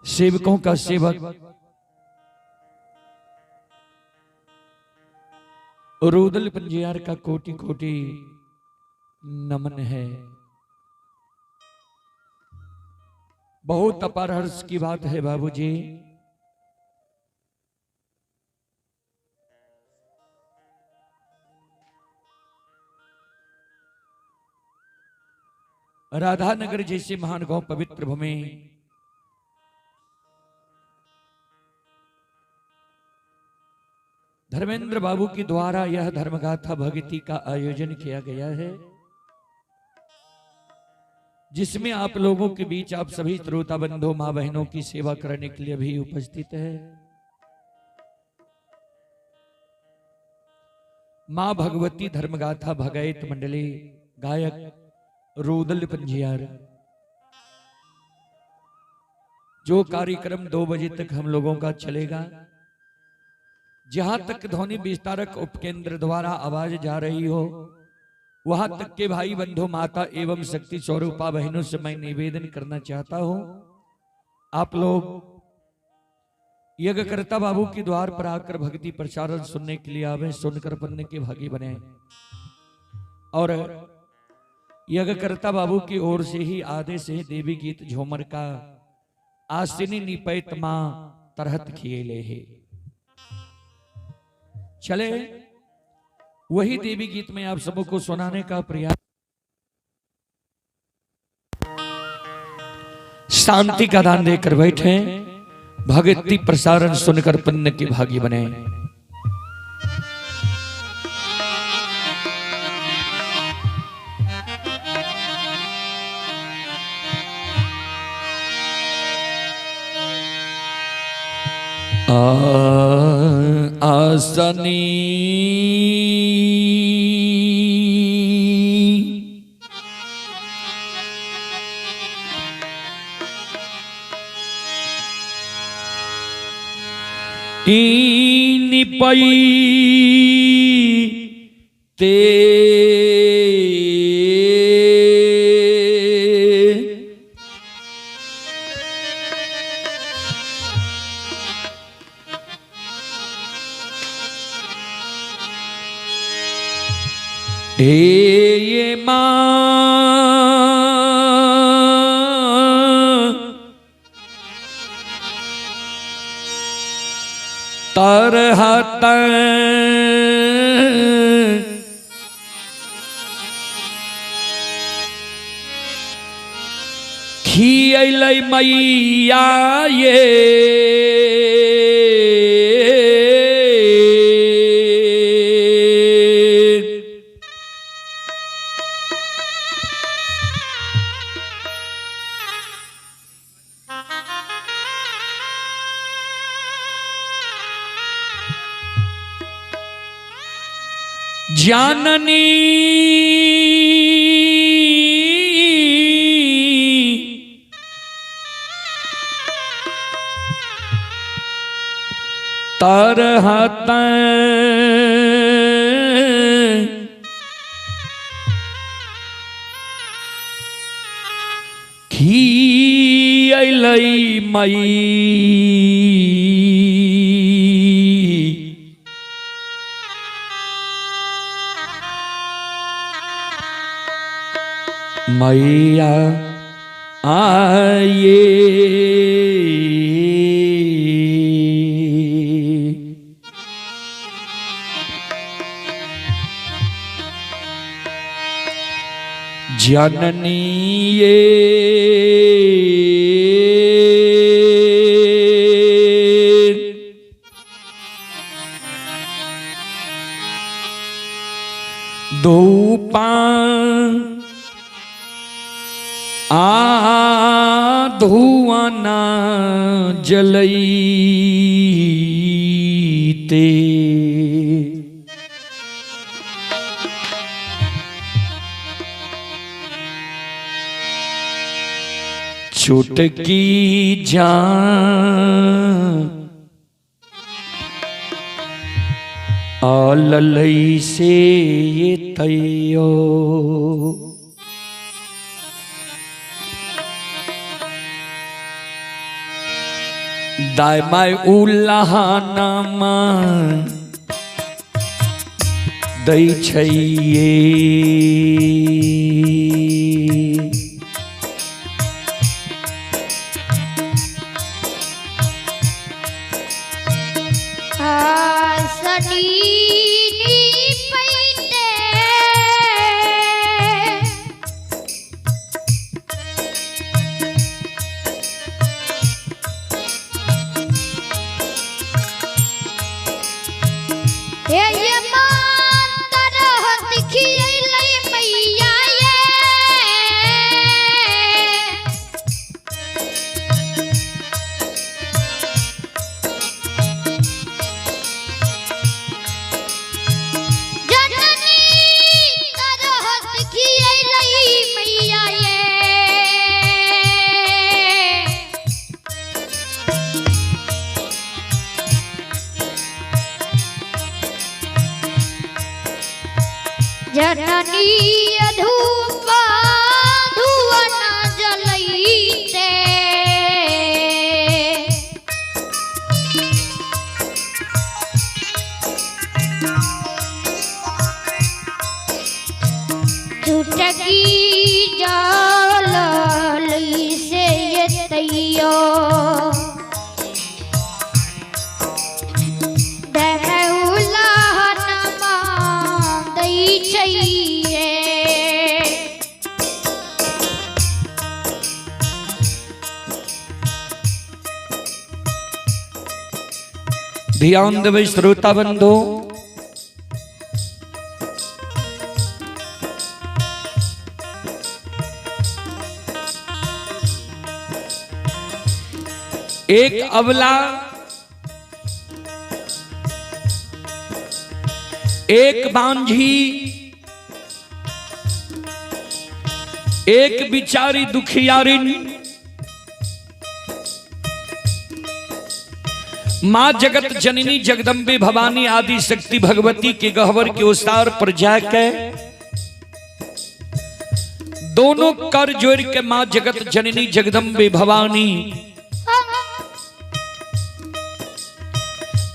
सेवकों का सेवक रुदल पंजियार का कोटि कोटि नमन है। बहुत अपार हर्ष की बात है बाबूजी। राधानगर जैसे महान गांव पवित्र भूमि धर्मेंद्र बाबू के द्वारा यह धर्मगाथा भक्ति का आयोजन किया गया है, जिसमें आप लोगों के बीच आप सभी श्रोता बंधु मां बहनों की सेवा करने के लिए भी उपस्थित है। मां भगवती धर्मगाथा भगायत मंडली गायक रुदल पंजियार। जो कार्यक्रम 2 बजे तक हम लोगों का चलेगा, जहां तक ध्वनि विस्तारक उपकेंद्र द्वारा आवाज जा रही हो, वहां तक के भाई बंधु माता एवं शक्ति स्वरूपा बहनों से मैं निवेदन करना चाहता हूं, आप लोग यज्ञकर्ता बाबू के द्वार पर आकर भक्ति प्रसारण सुनने के लिए आवे, सुनकर पन्ने के भागी बने। और यज्ञकर्ता बाबू की ओर से ही आदेश है, देवी गीत झूमर का आसिनी निपैत मां तरहत खिएले है। चले वही देवी गीत में आप सबको सुनाने का प्रयास। शांति का दान देकर बैठे, भक्ति प्रसारण सुनकर पुण्य के भागी बने। आसनी निपई ते ये मां तरहत खियलै मैया ये जाननी तरहत खियलै मई मैया आए जननी ये दो धुआं ना जलईते चुटकी जान आललई से ये तैयो दाय माय उल्लाहानमा दै छैये जननी अधूपा धुआं न जलैते छुटकी जलली से ये तैयो ध्यान देवे श्रोता बंधु, एक अबला एक बांझी एक बिचारी दुखियारिन माँ जगत जननी जगदम्बे भवानी आदि शक्ति भगवती के गह्वर के उसार पर जाके दोनों कर जोड़ के माँ जगत जननी जगदम्बे भवानी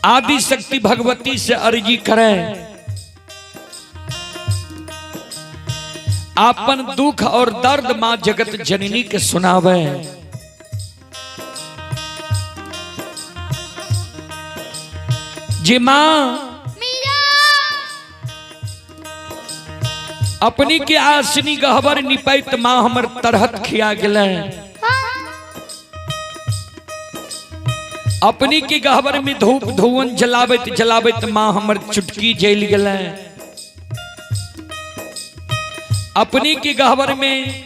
आदि शक्ति भगवती से अर्जी करे, आपन दुख और दर्द माँ जगत जननी के सुनावे। जी माँ अपनी के आसनी गहबर निपैत माँ हमर तरहत खिया गले, अपनी के गहबर में धूप धुवन जलावत जलावत माँ हमर चुटकी जल गले, अपनी के गहबर में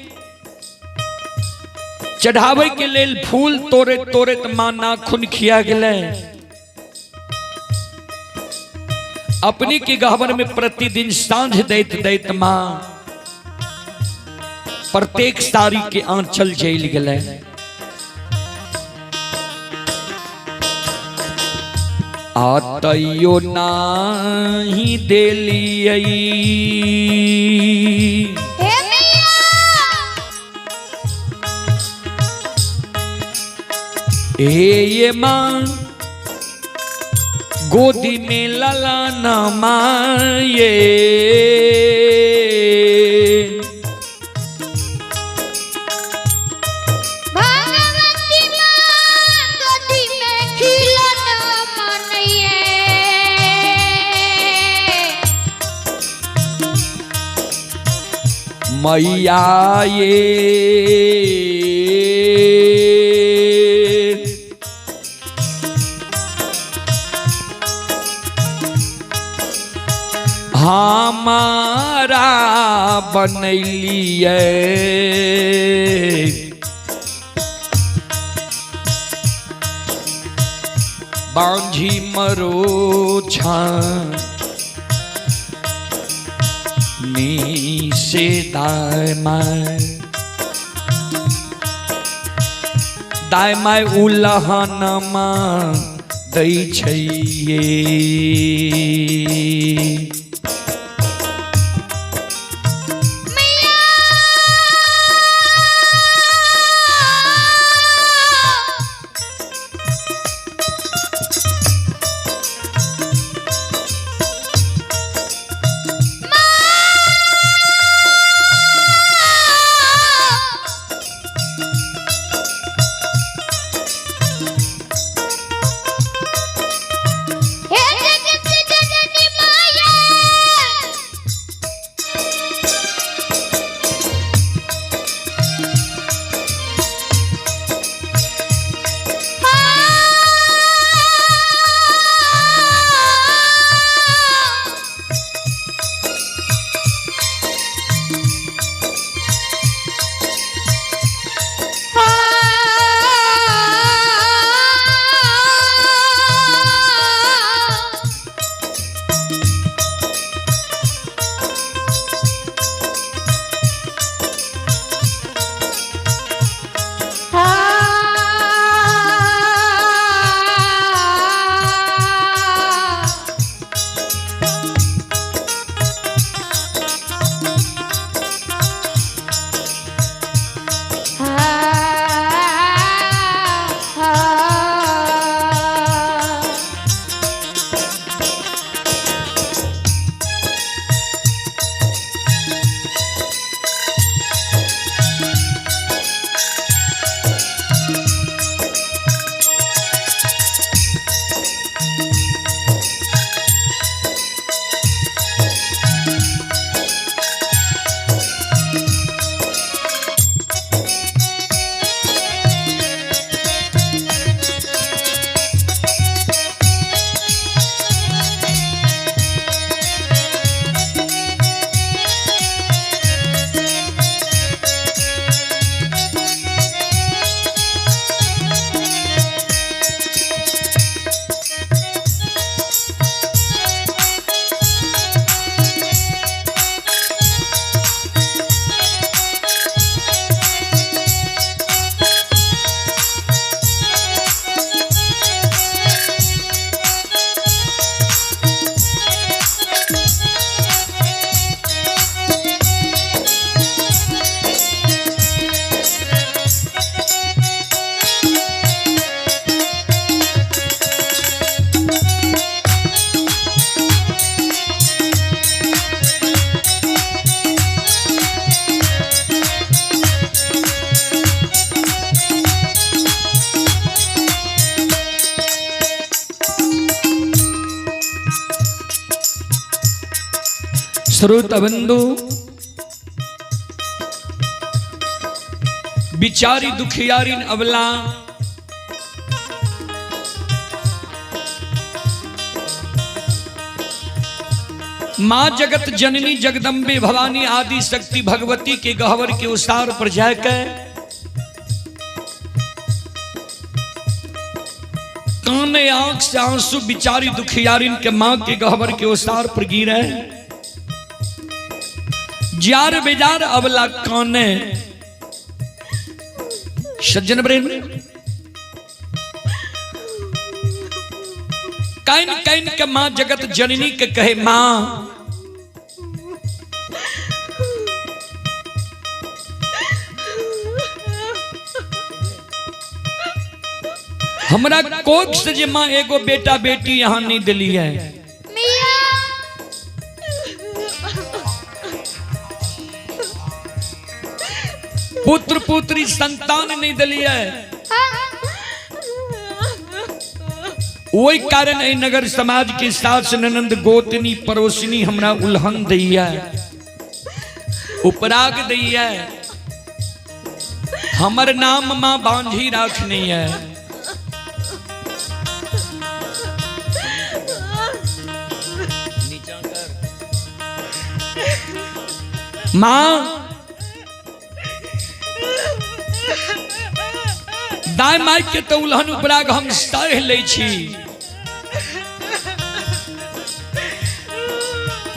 चढ़ावे के लेल फूल तोरे तोरे माँ नाखून खिया गले, अपनी के गहवर में प्रतिदिन सांझ दैत दैत माँ प्रत्येक सारी के आंचल जल गले। आतयो नाही देलियै ये माँ गोदी में ललाना माये, भगवती माँ गोदी में खिलना मनइए, मैया ये हमारा बनैलिए बांझी मरो छानी से दाय माय उल्लाहानमा दै छैये। श्रोत बंधु बिचारी दुखियारिन अबला मां जगत जननी जगदम्बे भवानी आदि शक्ति भगवती के गहवर के उसार पर जाकर काने आंख से आंसू बिचारी दुखियारिन के मां के गहवर के उसार पर गिरे। जार बेजार अबला काने सज्जन ब्रेन कैन कैन के मां जगत जननी के कहे मां हमरा कोख से जे मां एगो बेटा बेटी यहाँ नहीं दिली है। पुत्र पुत्री संतान नहीं दिली है। वही कारण है नगर समाज के सास ननंद गोतनी पड़ोसनी हमरा उल्हन दैया उपराग दैया हमर नाम मां बांझी राखनी है। मां दाई माई के तो उल्हन उपराग हम सह ले छी,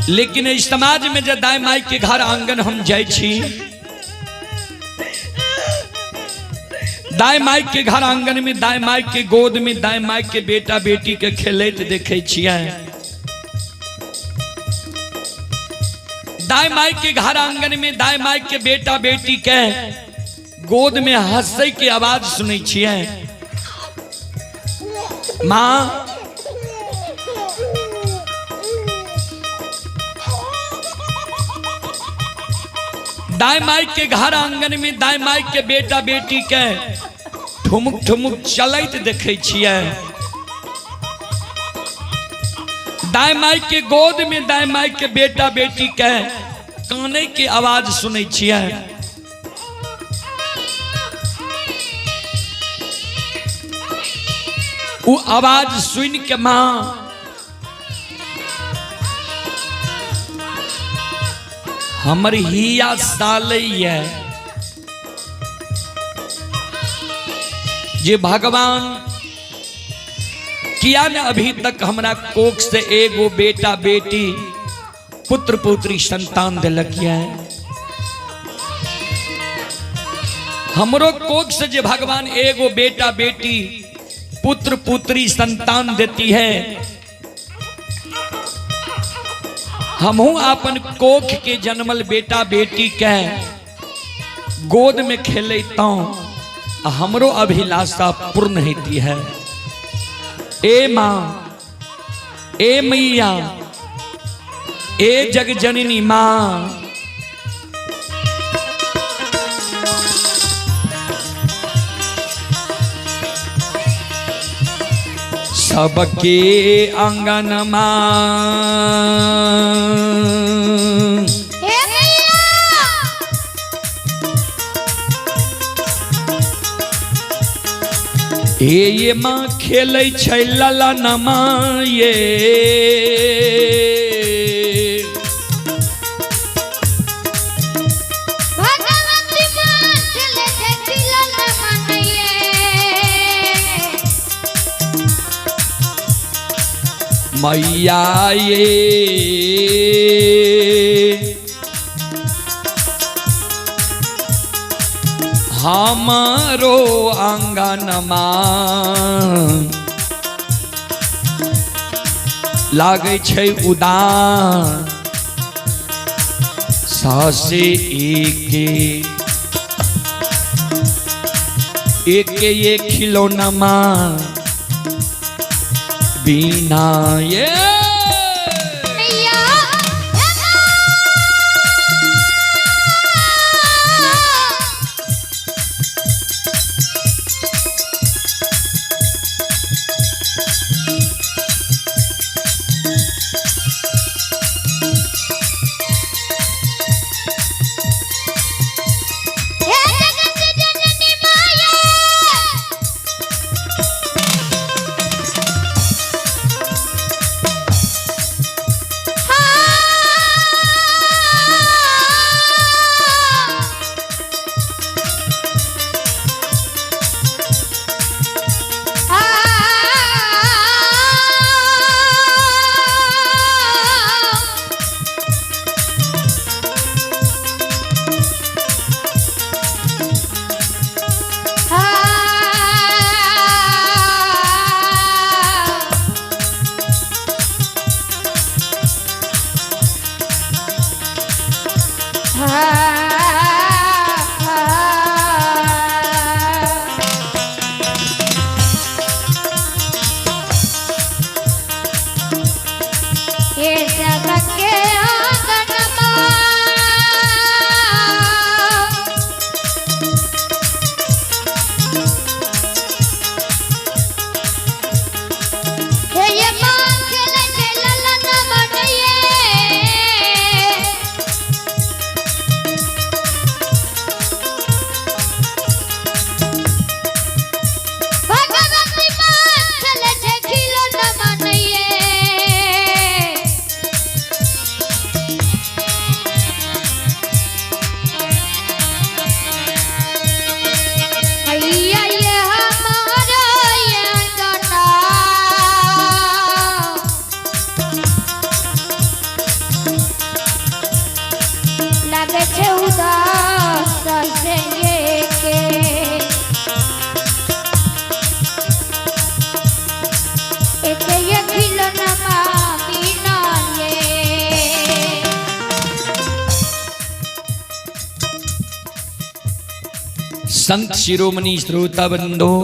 लेकिन इस समाज में जब दाई माई के घर आंगन हम जाय छी, दाई माई के घर आंगन में दाई माई के गोद में दाई माई के बेटा बेटी के खेलते देखे छिया। दाई माई के घर आंगन में दाई माई के बेटा बेटी के गोद में हंसे की आवाज सुनै छियै। मां दाई माई के घर आंगन में दाई माई के बेटा बेटी के ठुमुक ठुमुक चलैत देखे छियै। दाई माई के गोद में दाई माई के बेटा बेटी के काने की आवाज सुनै छियै। वो आवाज सुन के मां हमर हिया सालैया जे भगवान किया न अभी तक हमरा कोख से एगो बेटा बेटी पुत्र पुत्री संतान दिलक है। हमरो कोख से जे भगवान एगो बेटा बेटी पुत्र पुत्री संतान देती है, हमहू अपन कोख के जन्मल बेटा बेटी के गोद में खेलता हमरो अभिलाषा पूर्ण होती है। ए मां ए मैया ए जग जननी मां सबके आंगन ये मां खेलै छै ललनमा ये मैया ये हमारो आंगनमा लागे छै उदान सासे एक खिलौनमा बिना ये संत शिरोमणि श्रोता बंदो,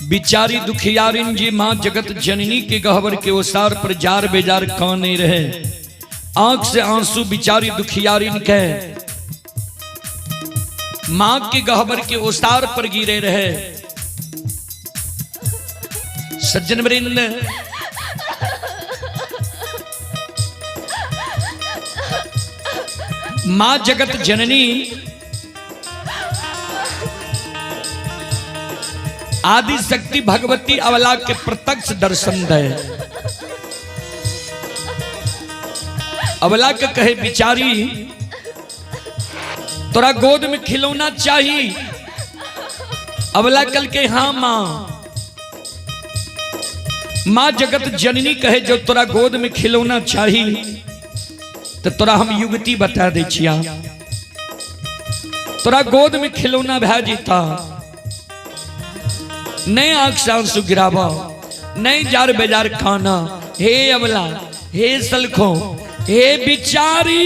बिचारी दुखियारिन जी मां जगत जननी के गहवर के ओसार पर जार बेजार काने रहे। आंख से आंसू बिचारी दुखियारिन के मां के गहवर के ओसार पर गिरे रहे। सज्जन वृंद, मां जगत जननी आदि शक्ति भगवती अवला के प्रत्यक्ष दर्शन दे। अवला के कहे बिचारी तोरा गोद में खिलौना चाहिए। अवला कल के हाँ मां। मां जगत जननी कहे जो तोरा गोद में खिलौना चाहिए तो तोरा हम युगति बता दे छिया। तोरा गोद में खिलौना भै जीता, नहीं आंख से आंसू गिरावा, नहीं जार बेजार खाना। हे अबला, हे सलखो, हे बिचारी,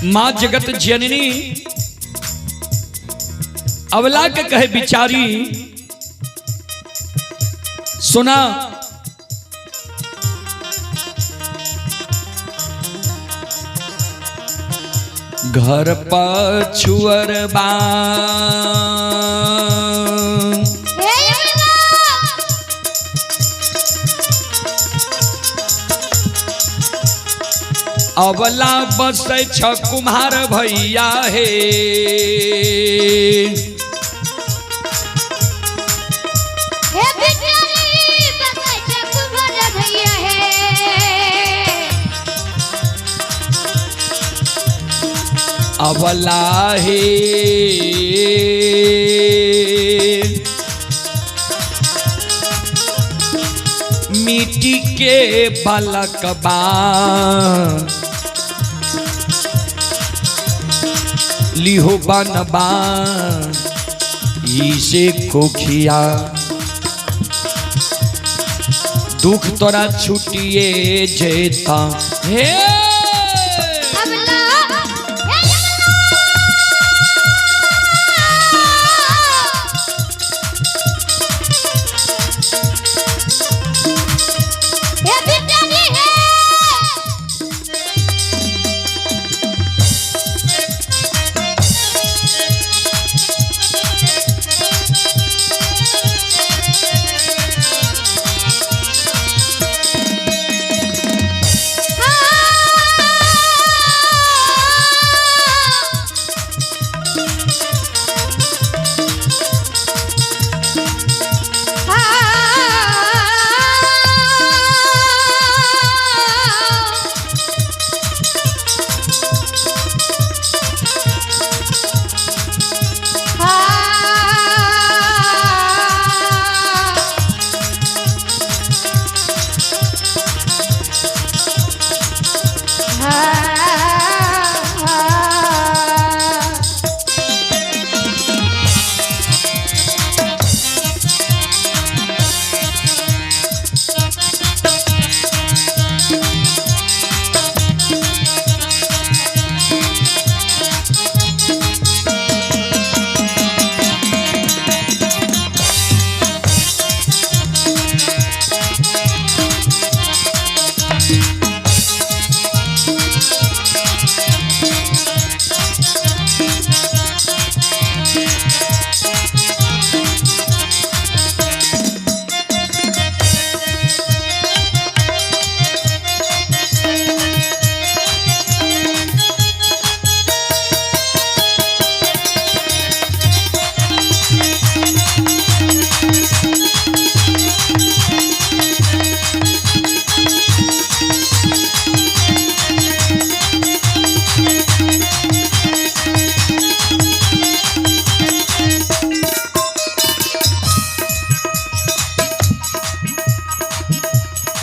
मां जगत जननी अवला के कहे बिचारी सुना, घर पछुअर बा अवला बसे छ कुम्हार भैया हे। हे बिचारी बसे छ कुम्हार भैया हे। अवला हे मिट्टी के बालक बा, लिहो बनबा इसे कोखिया। दुख तोरा छुटिए जेता हे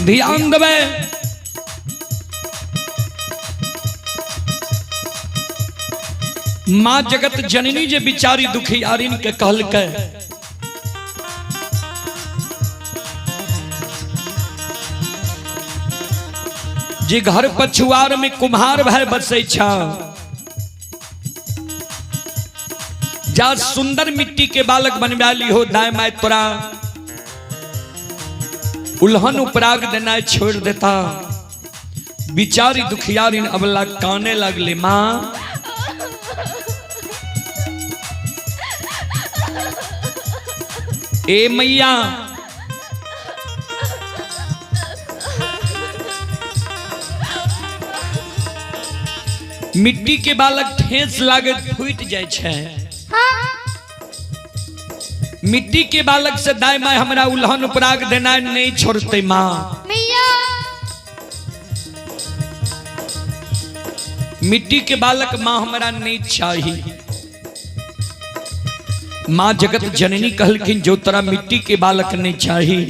ध्यान देवे। माँ जगत जननी जे बिचारी दुखियारिन के कहल के जे घर पछुआर में कुम्हार भय बसे छा, जा सुंदर मिट्टी के बालक बनवाली हो, दाय माय तोरा उल्हन उपराग देना छोड़ देता। बिचारी दुखियारिन अबला काने लगले, माँ ए मैया मिट्टी के बालक ठेस लागे फूट जाए छे। मिट्टी के बालक से दाय माय हमरा उल्हन उपराग देना नहीं छोड़ते। माँ मिट्टी के बालक माँ हमरा नहीं चाहिए। माँ जगत जननी कहलखिन जो तोरा मिट्टी के बालक नहीं चाहिए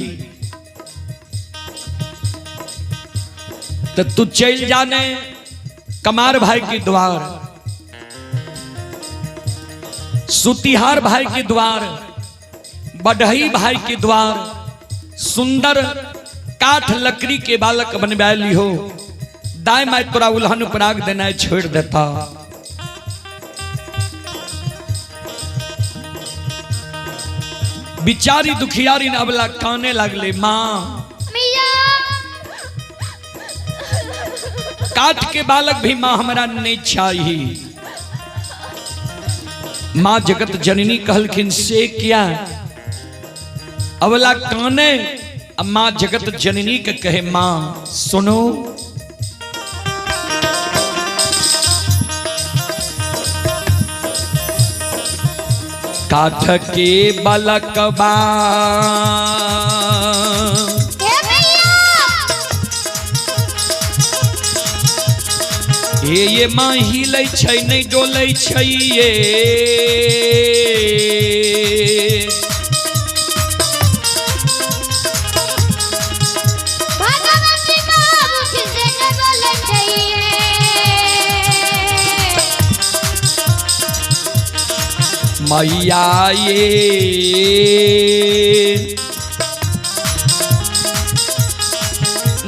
तो तू चल जाने कमार भाई के द्वार, सुतिहार भाई के द्वार, बढ़ई भाई के द्वार, सुंदर काठ लकड़ी के बालक बनवा ली हो, दाय माय तोरा उल्हन उपराग देना छोड़ देता। बिचारी दुखियारी ने अबला काने लगले, माँ काठ के बालक भी माँ हमरा नहीं चाहिए। माँ जगत जननी कहलखिन से क्या अबला काने। माँ जगत जननी के कहे, माँ सुनो काठ के बालक बा ये माँ हिलै छै नहीं डोलै छै ये। मैया ये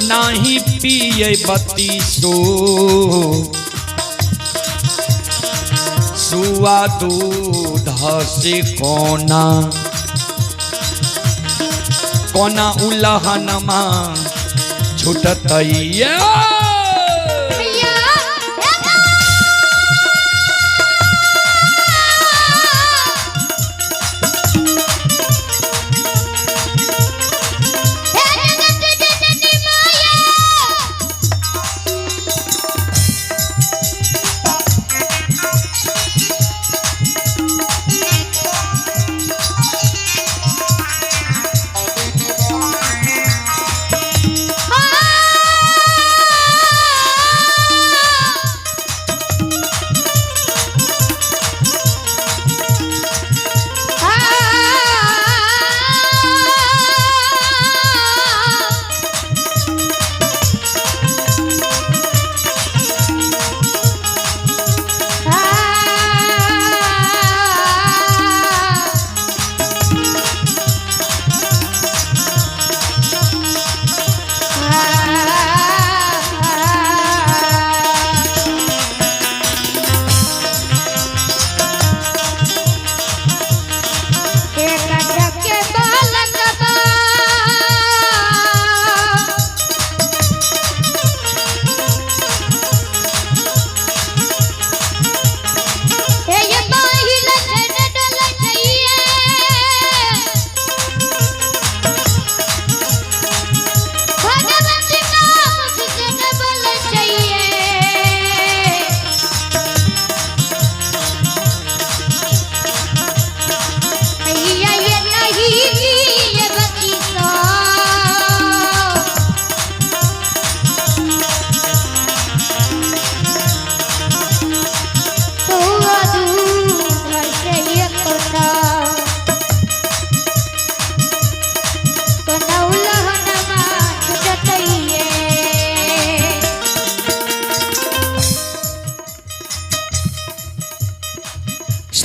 नाही पिए बत्तीसो सुआ दूध से कोना कोना उलहनमा छुटतैया।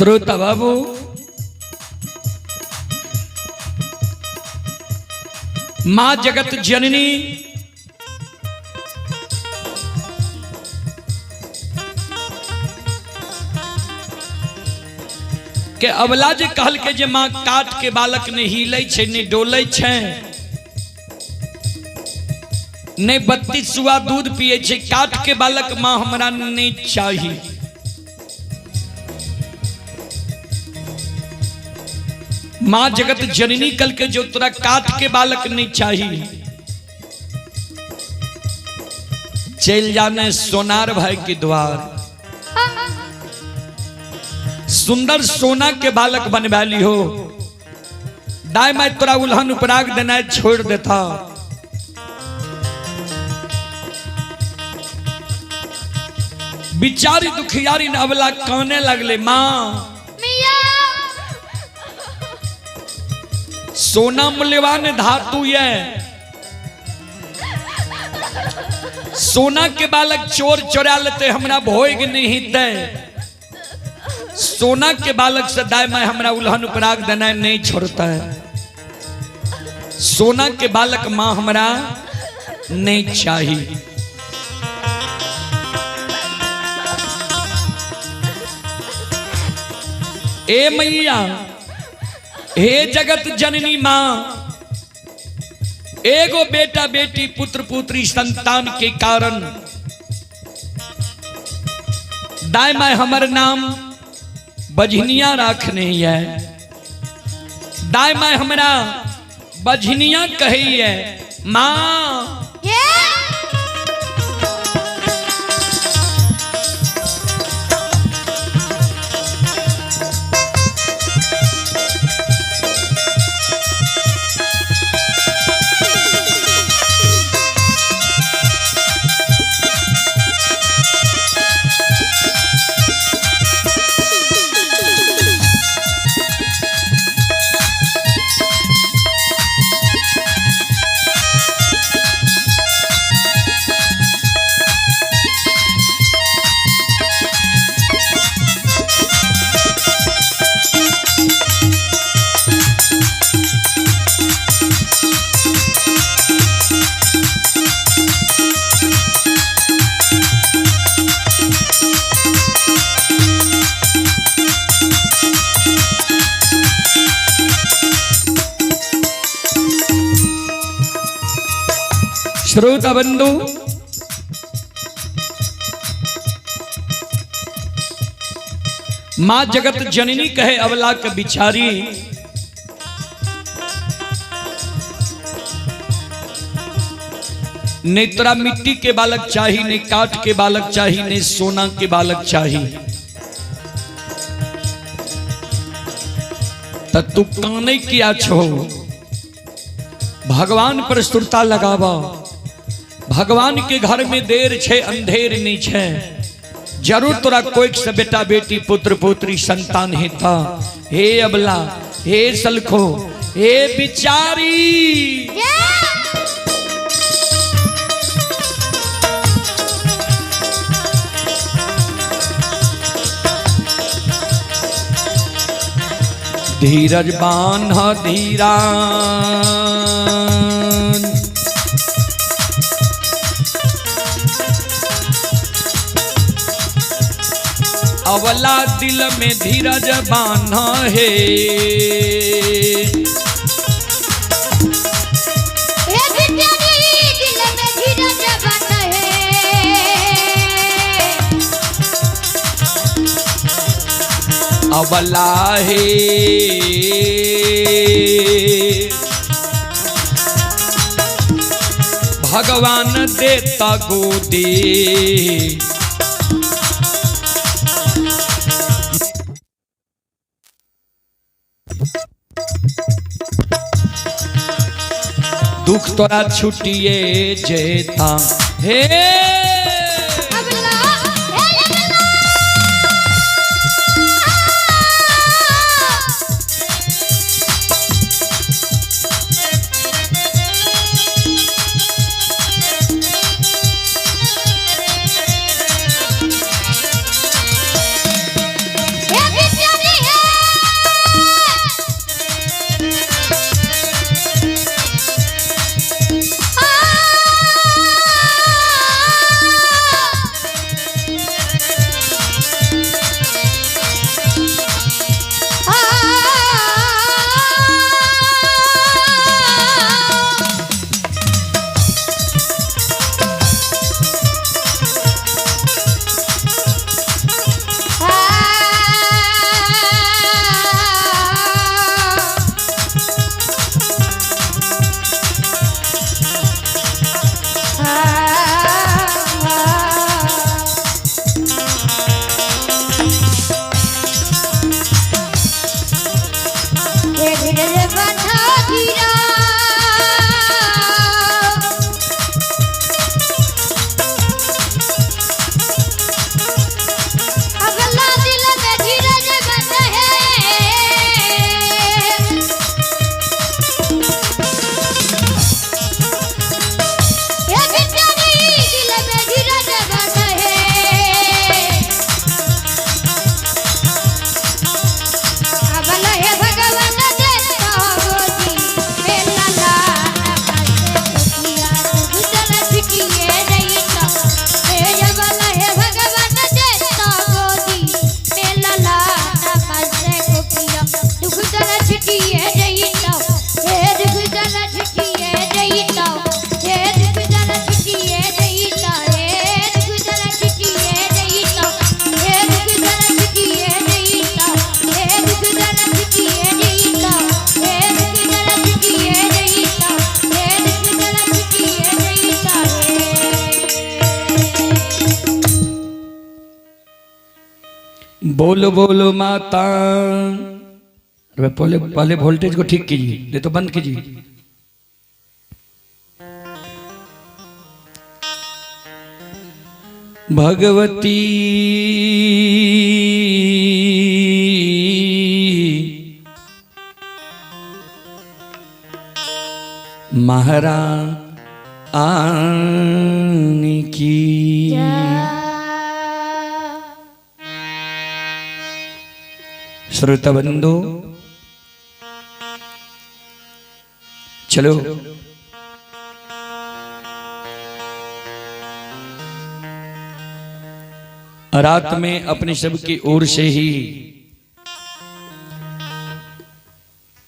श्रोता बाबू, मां जगत जननी के अबला जे कहल के जे मां काट के बालक ने हिले छे ने डोले छे ने 32 सुआ दूध पिए छे, काट के बालक मां हमरा नहीं चाहिए। मां जगत जननी कल के जो तोरा काट के बालक नहीं चाहिए, चल जाने सोनार भाई के द्वार, सुंदर सोना के बालक बनवा ली हो। दाई मैं तोरा उल्हन उपराग देना छोड़ देता। बिचारी दुखियारी नवला काने लगले, मां सोना मूल्यवान धातु है, सोना के बालक चोर चोरा लेते हमरा भोग नहीं दे। सोना के बालक से दाई मैं हमरा उल्हन उपराग देना नहीं छोड़ता है। सोना के बालक मां हमरा नहीं चाहिए। ए मैया, हे जगत जननी मां, एगो बेटा बेटी पुत्र पुत्री संतान के कारण दाई मैं हमर नाम बझनिया रखने है। दाई मैं हमरा बझनिया कही है। मां श्रोता बंधु, मां जगत जननी कहे अबला के बिचारी, नहीं तोरा मिट्टी के बालक चाहिए, नहीं काठ के बालक चाहिए, नहीं सोना के बालक चाहिए। तो तू काने किया छो? भगवान पर सुरता लगावा। भगवान के घर में देर छे अंधेर नहीं छे। जरूर तोरा कोई से बेटा बेटी पुत्र पुत्री संतान है था। हे अबला, हे सलखो, हे बिचारी, धीरज बांध धीरा, अबला दिल में धीरज बांधा है। दिल में धीरज बांधा है। अबला है भगवान देता गोदी, दुख तोरा छुटिए जेता। हे हे रे बंधा गिरा अगला दिल में धीरज बंधा है ये बिटिया नहीं दिल में धीरज बंधा है अबला हे भगवान देता गोदी मेला लाना पासे कुटिया गुजर छिटिए नहीं तो हे अबला हे भगवान देता गोदी मेला लाना पासे कुटिया गुजर छिटिए नहीं तो हे गुजर छिटिए नहीं तो हे गुजर छिटिए नहीं तो हे गुजर छिटिए नहीं तो हे गुजर छिटिए नहीं तो हे गुजर छिटिए नहीं तो हे गुजर छिटिए नहीं तो हे गुजर छिटिए नहीं तो बोलो बोलो माता। अरे पहले पहले वोल्टेज को ठीक कीजिए, नहीं तो बंद कीजिए। भगवती महारानी की श्रोता बंधु चलो रात में अपने सब की ओर से ही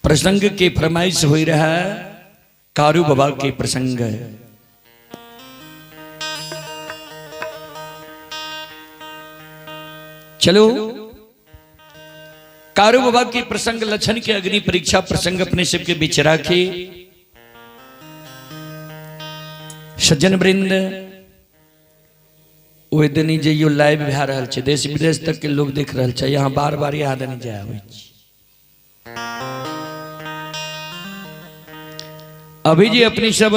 प्रसंग की फरमाइश हो रहा है, कारू बाबा के प्रसंग है। चलो कारू बाबा के प्रसंग लक्षण के अग्नि परीक्षा प्रसंग अपने सब के बीच राखे। सज्जन वृंद ओए दिन जे यो लाइव भा रहल छे, देश विदेश तक के लोग देख रहल छे, यहाँ बार बार याद नहीं जाए आवे छे। अभी जी अपनी सब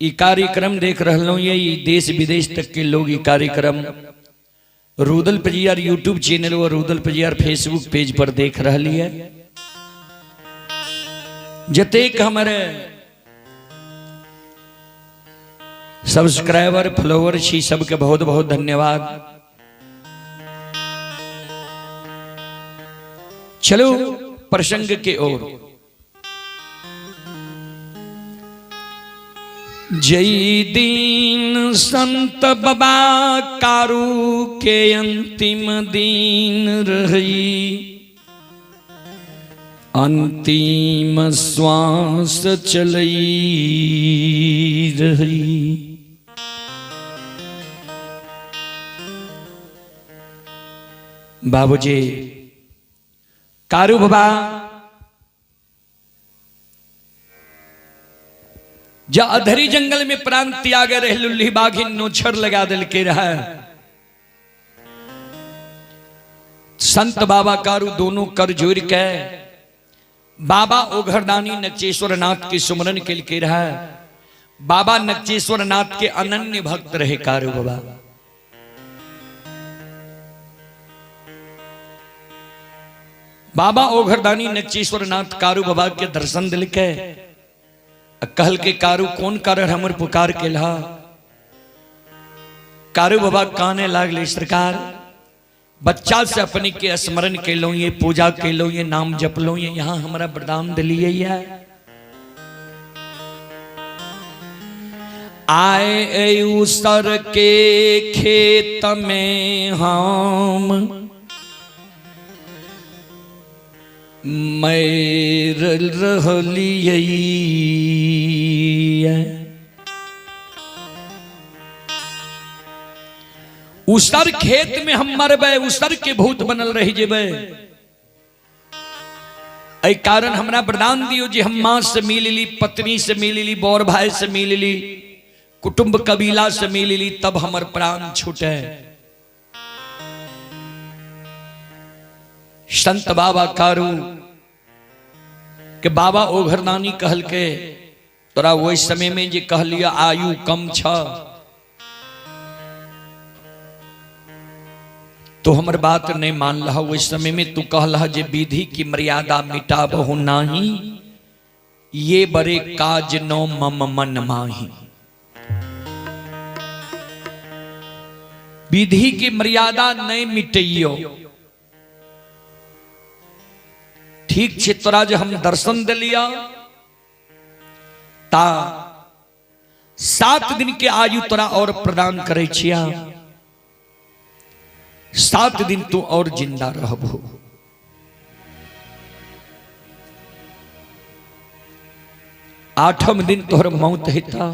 ई कार्यक्रम देख रहलो, ये देश विदेश तक के लोग ई कार्यक्रम रुदल पजियार यूट्यूब चैनल और रुदल पजियार फेसबुक पेज पर देख रही है। जतेक हमारे सब्सक्राइबर फॉलोवर छी सबके बहुत बहुत धन्यवाद। चलो प्रसंग के ओर। जय दीन संत बाबा कारू के अंतिम दिन रही, अंतिम श्वास चलई रही। बाबूजी कारू बाबा जा अधरी जंगल में प्राण त्याग रहे, लुल्ली बाघिन नोछर लगा दिल के रहा। संत बाबा कारू दोनों कर जोड़ के बाबा ओघरदानी नक्चेश्वर नाथ के सुमरन के रहा। बाबा नक्चेश्वर नाथ के अनन्य भक्त रहे कारू बाबा। बाबा ओघरदानी नक्चेश्वर नाथ कारू बाबा के दर्शन दिल के कहल के कारू कौन कारण हमर पुकार के ला। कारू बाबा काने लागले, सरकार बच्चा से अपने के स्मरण के लो, ये पूजा के लो, ये नाम जप लो, ये यहाँ हमारा वरदान दिलिए है। आए उसर के खेत में हम मैर रहलिए, उसर खेत में हम मरबे, उसर के भूत बनल रही जेबे। ऐ कारण हमरा वरदान दियो जे हम मां से मिल ली, पत्नी से मिल ली, बौर भाई से मिल ली, कुटुंब कबीला से मिल ली, तब हमर प्राण छूटे। संत बाबा कारू कि बाबा ओघरदानी कहल के तोरा वही समय में जे कहलिया आयु कम छ तो हमर बात नहीं मान लहा। उस समय में तू कहला जे विधि की मर्यादा मिटा बहु नाही, ये बड़े काज नो मम मन माही। विधि की मर्यादा नहीं मिटियो। ठीक छे तोरा जे हम दर्शन दिलिया ता 7 दिन के आयु तोरा और प्रदान करे छिया, 7 दिन तू और जिंदा रहबो। आठम दिन तोहर मौत हेता।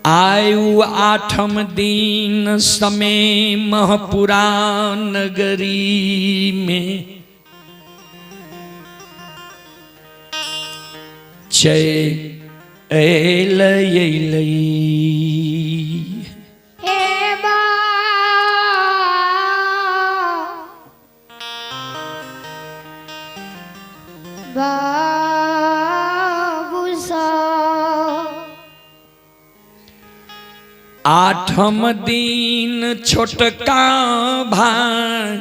आयु आठम दिन समय महपुरा नगरी में, आठम दिन छोटका भाई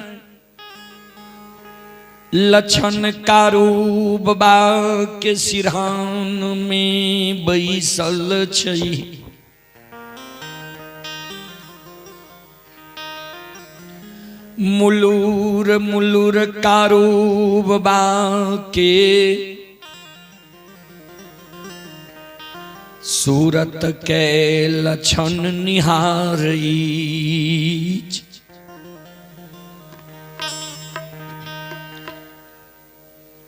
लछन कारू बाबा के सिरहान में बैसल छई। मुलूर मुलूर कारू बाबा के सूरत के लछन निहारी।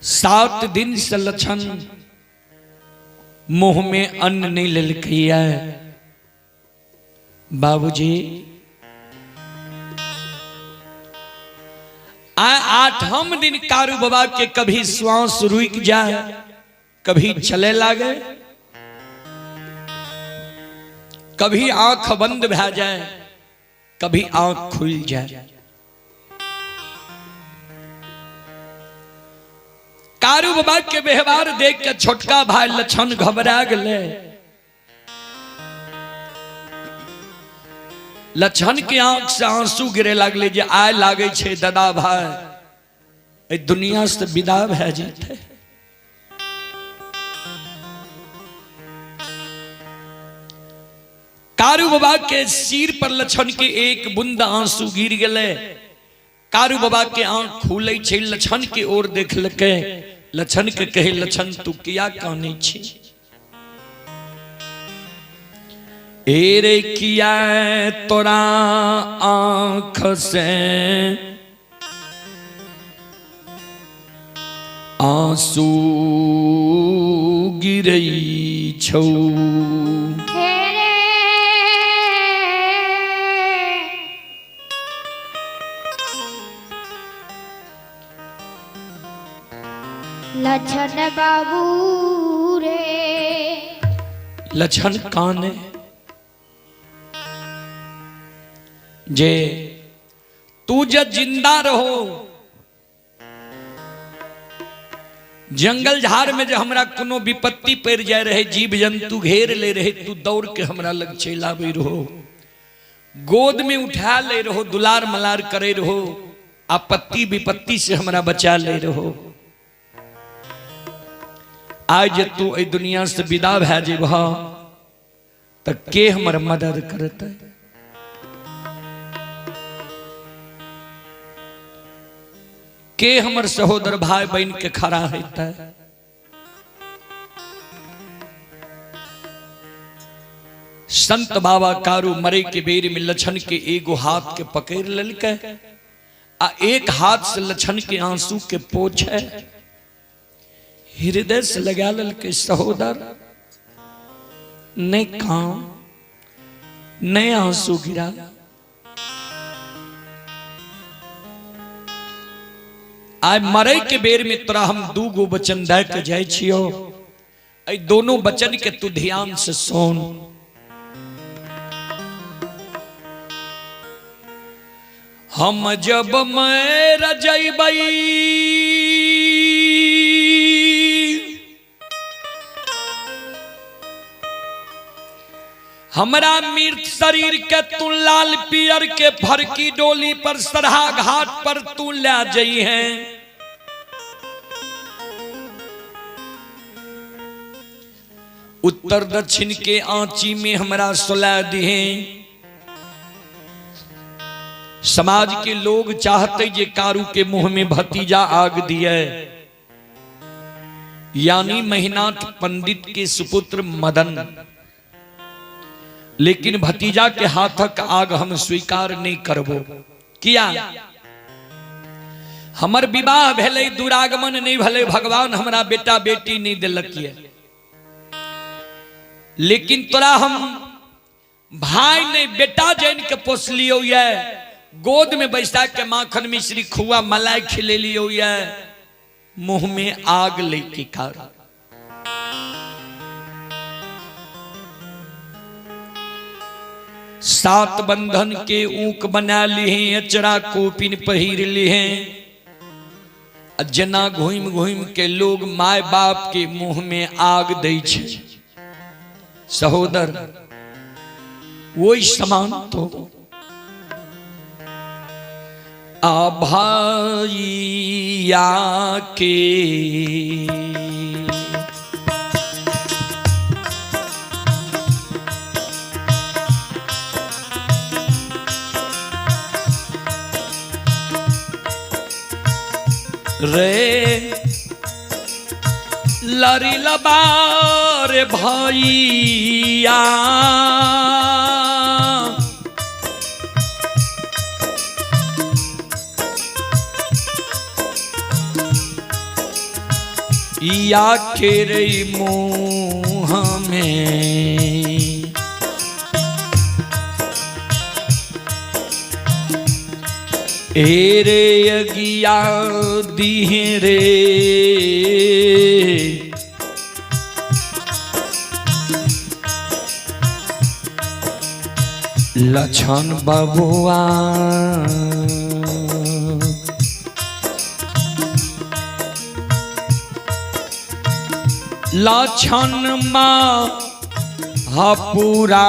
7 दिन से लछन मुंह में अन्न नहीं ललकैया। बाबूजी आठम दिन कारू बाबा के कभी श्वास रुक जाए, कभी चले लागे, कभी आंख बंद भा जाए, कभी आंख खुल जाए। कारू बाबा के व्यवहार देख के छोटका भाई लछन घबरा गए। लछन के आंख से आंसू गिरे लगले जे आय लागे छे दादा भाई दुनिया से विदा भे जेते। कारू बाबा के सिर पर लछन के एक बूंद आंसू गिर गए। कारू बाबा के आंख खुले छे, लछन के ओर देखलके। लछन के कहे लछन तू किया काने छी? एरे किया तोरा आंख से आंसू गिरई छौ। लछन बाबू रे लछन काने जे तू जब जिंदा रहो जंगल झाड़ में जो हमरा कोनो विपत्ति पड़ जाए रहे, जीव जंतु घेर ले रहे, तू दौड़ के हमरा लग चलावे रहो, गोद में उठा ले रहो, दुलार मलार करे रहो, आपत्ति विपत्ति से हमरा बचा ले रहो। आज तू ए दुनिया से विदा भे जेबह त के हमर मदद करते? के हमर सहोदर भाई बहन के खड़ा हेता? संत बाबा कारू मरे के बेर में लछन के एगो हाथ के पकड़ ललके आ एक हाथ से लछन के आंसू के पोछे हृदय से लगा ललके। सहोदर ने काम ने आंसू गिरा। आज मरे के बेर में तोरा हम 2 गो वचन दे के जाय छियो, ऐ दोनों वचन के तू ध्यान से सुन। हम जब मैं रजैबई हमरा मृत शरीर के तू लाल पियर के फरकी डोली पर सरहा घाट पर तू ले जई है। उत्तर दक्षिण के आंची में हमरा सुला दिए। समाज के लोग चाहते जे कारू के मुंह में भतीजा आग दिए, यानी महिनाथ पंडित के सुपुत्र मदन, लेकिन भतीजा के हाथक आग हम स्वीकार नहीं करबो। किया हमर विवाह भेले दुरागमन नहीं भले, भगवान हमरा बेटा बेटी नहीं दिलक है, लेकिन तोरा हम भाई ने बेटा जैन के पोसलियो ये, गोद में बैसा के माखन मिश्री खुआ मलाई खिले लियो ये, मुंह में आग लेके खा। सात बंधन के ऊक बना लिए, अचरा कोपिन पहिर लिए, जना घूम घूम के लोग माय बाप के मुंह में आग दे छे। सहोदर वही समान तो आ भाईया के रे लरी लबार भैया या के रे मुँह में एरे अगिया दिहे रे लछन बबुआ लछन माँ हपुरा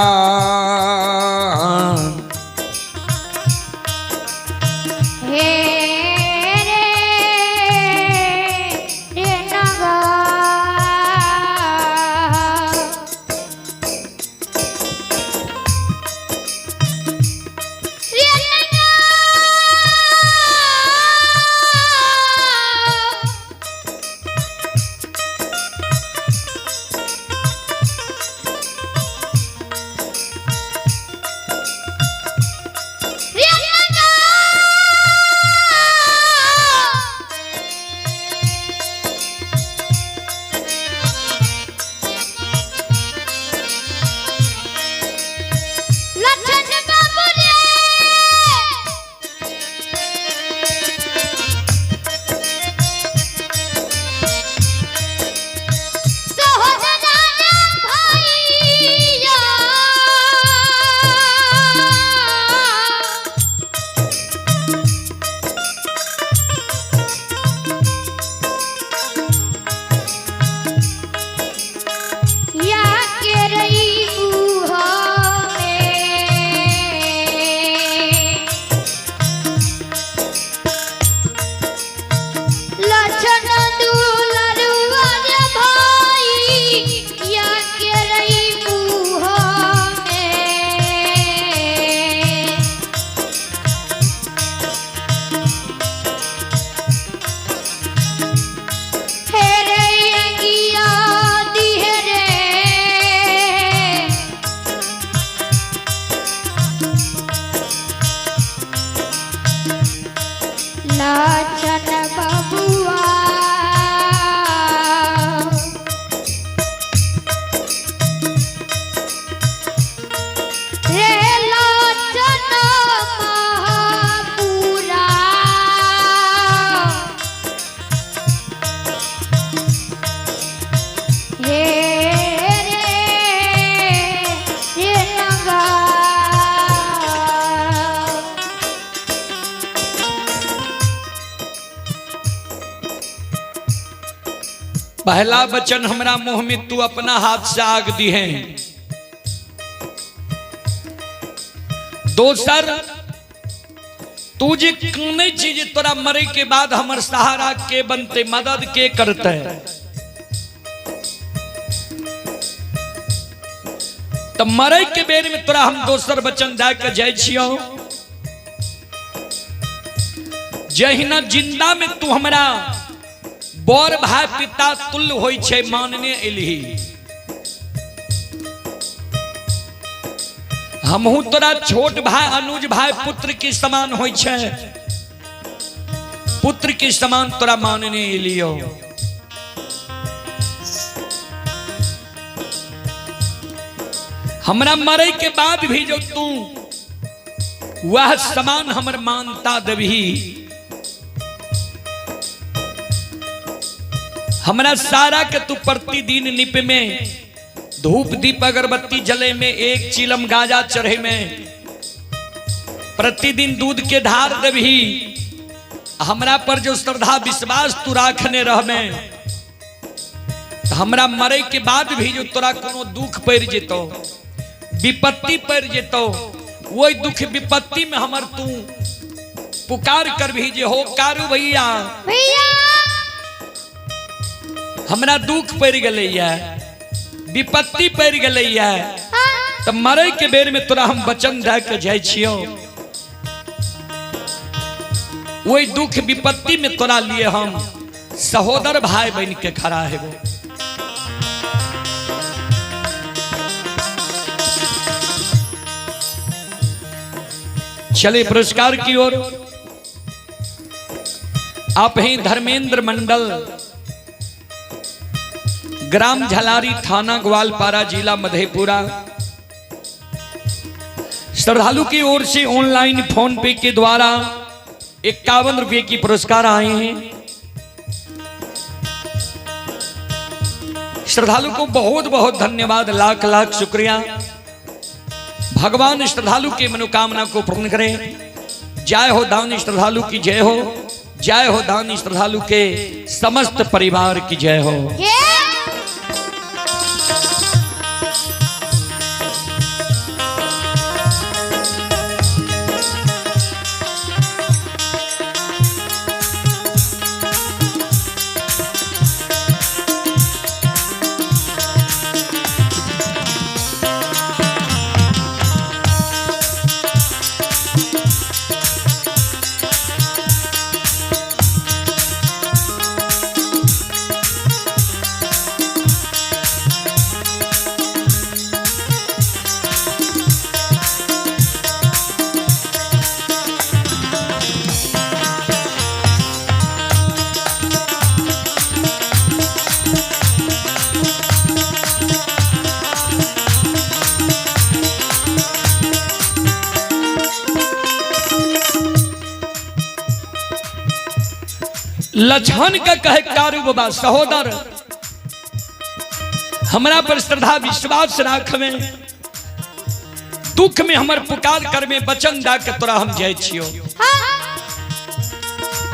पहला वचन हमरा मुंह में तू अपना हाथ से आग दी है। दोसर तू जे कौन चीज तोरा मरे के बाद हमर सहारा के बनते, मदद के करते। तो मरे के बेर में तोरा हम दोसर वचन दे के जाय छियो, जहिना जिंदा में तू हमरा बर भाई पिता तुल्य होई छे मानने एलही, हमहू तोरा छोट भाई अनुज भाई पुत्र के समान होई छे, पुत्र के समान तोरा मानने एलियो। हमरा मरे के बाद भी जो तू वह समान हमर मानता देवी, हमरा सारा के तू प्रतिदिन निप में धूप दीप अगरबत्ती जले में, एक चिलम गाजा चढ़े में, प्रतिदिन दूध के धार देवी, हमरा पर जो श्रद्धा विश्वास तू राखने रह में, हमरा मरे के बाद भी जो तोरा कोनो दुख पड़ जेतो, विपत्ति पड़ जेतो, वही दुख विपत्ति में हमर तू पुकार कर भी जे हो कारू भैया हमरा दुख पड़ गले, विपत्ति पड़ गले, तो मरे के बेर में तोरा हम वचन दे के जाय छियो, वही दुख विपत्ति में तोरा लिए हम सहोदर भाई बन के खड़ा है। चले पुरस्कार की ओर। आप हैं धर्मेंद्र मंडल, ग्राम झलारी, थाना ग्वालपारा, जिला मधेपुरा। श्रद्धालु की ओर से ऑनलाइन फोन पे के द्वारा 51 रुपये की पुरस्कार आए हैं। श्रद्धालु को बहुत बहुत धन्यवाद, लाख लाख शुक्रिया। भगवान श्रद्धालु के मनोकामना को पूर्ण करें। जय हो दानी श्रद्धालु की जय हो, जय हो दानी श्रद्धालु के समस्त परिवार की जय हो। लछन का कहे कारू बाबा सहोदर हमरा पर श्रद्धा विश्वास राखवे, दुख में हमर पुकार कर में वचन दा के तोरा हम जाय छियो।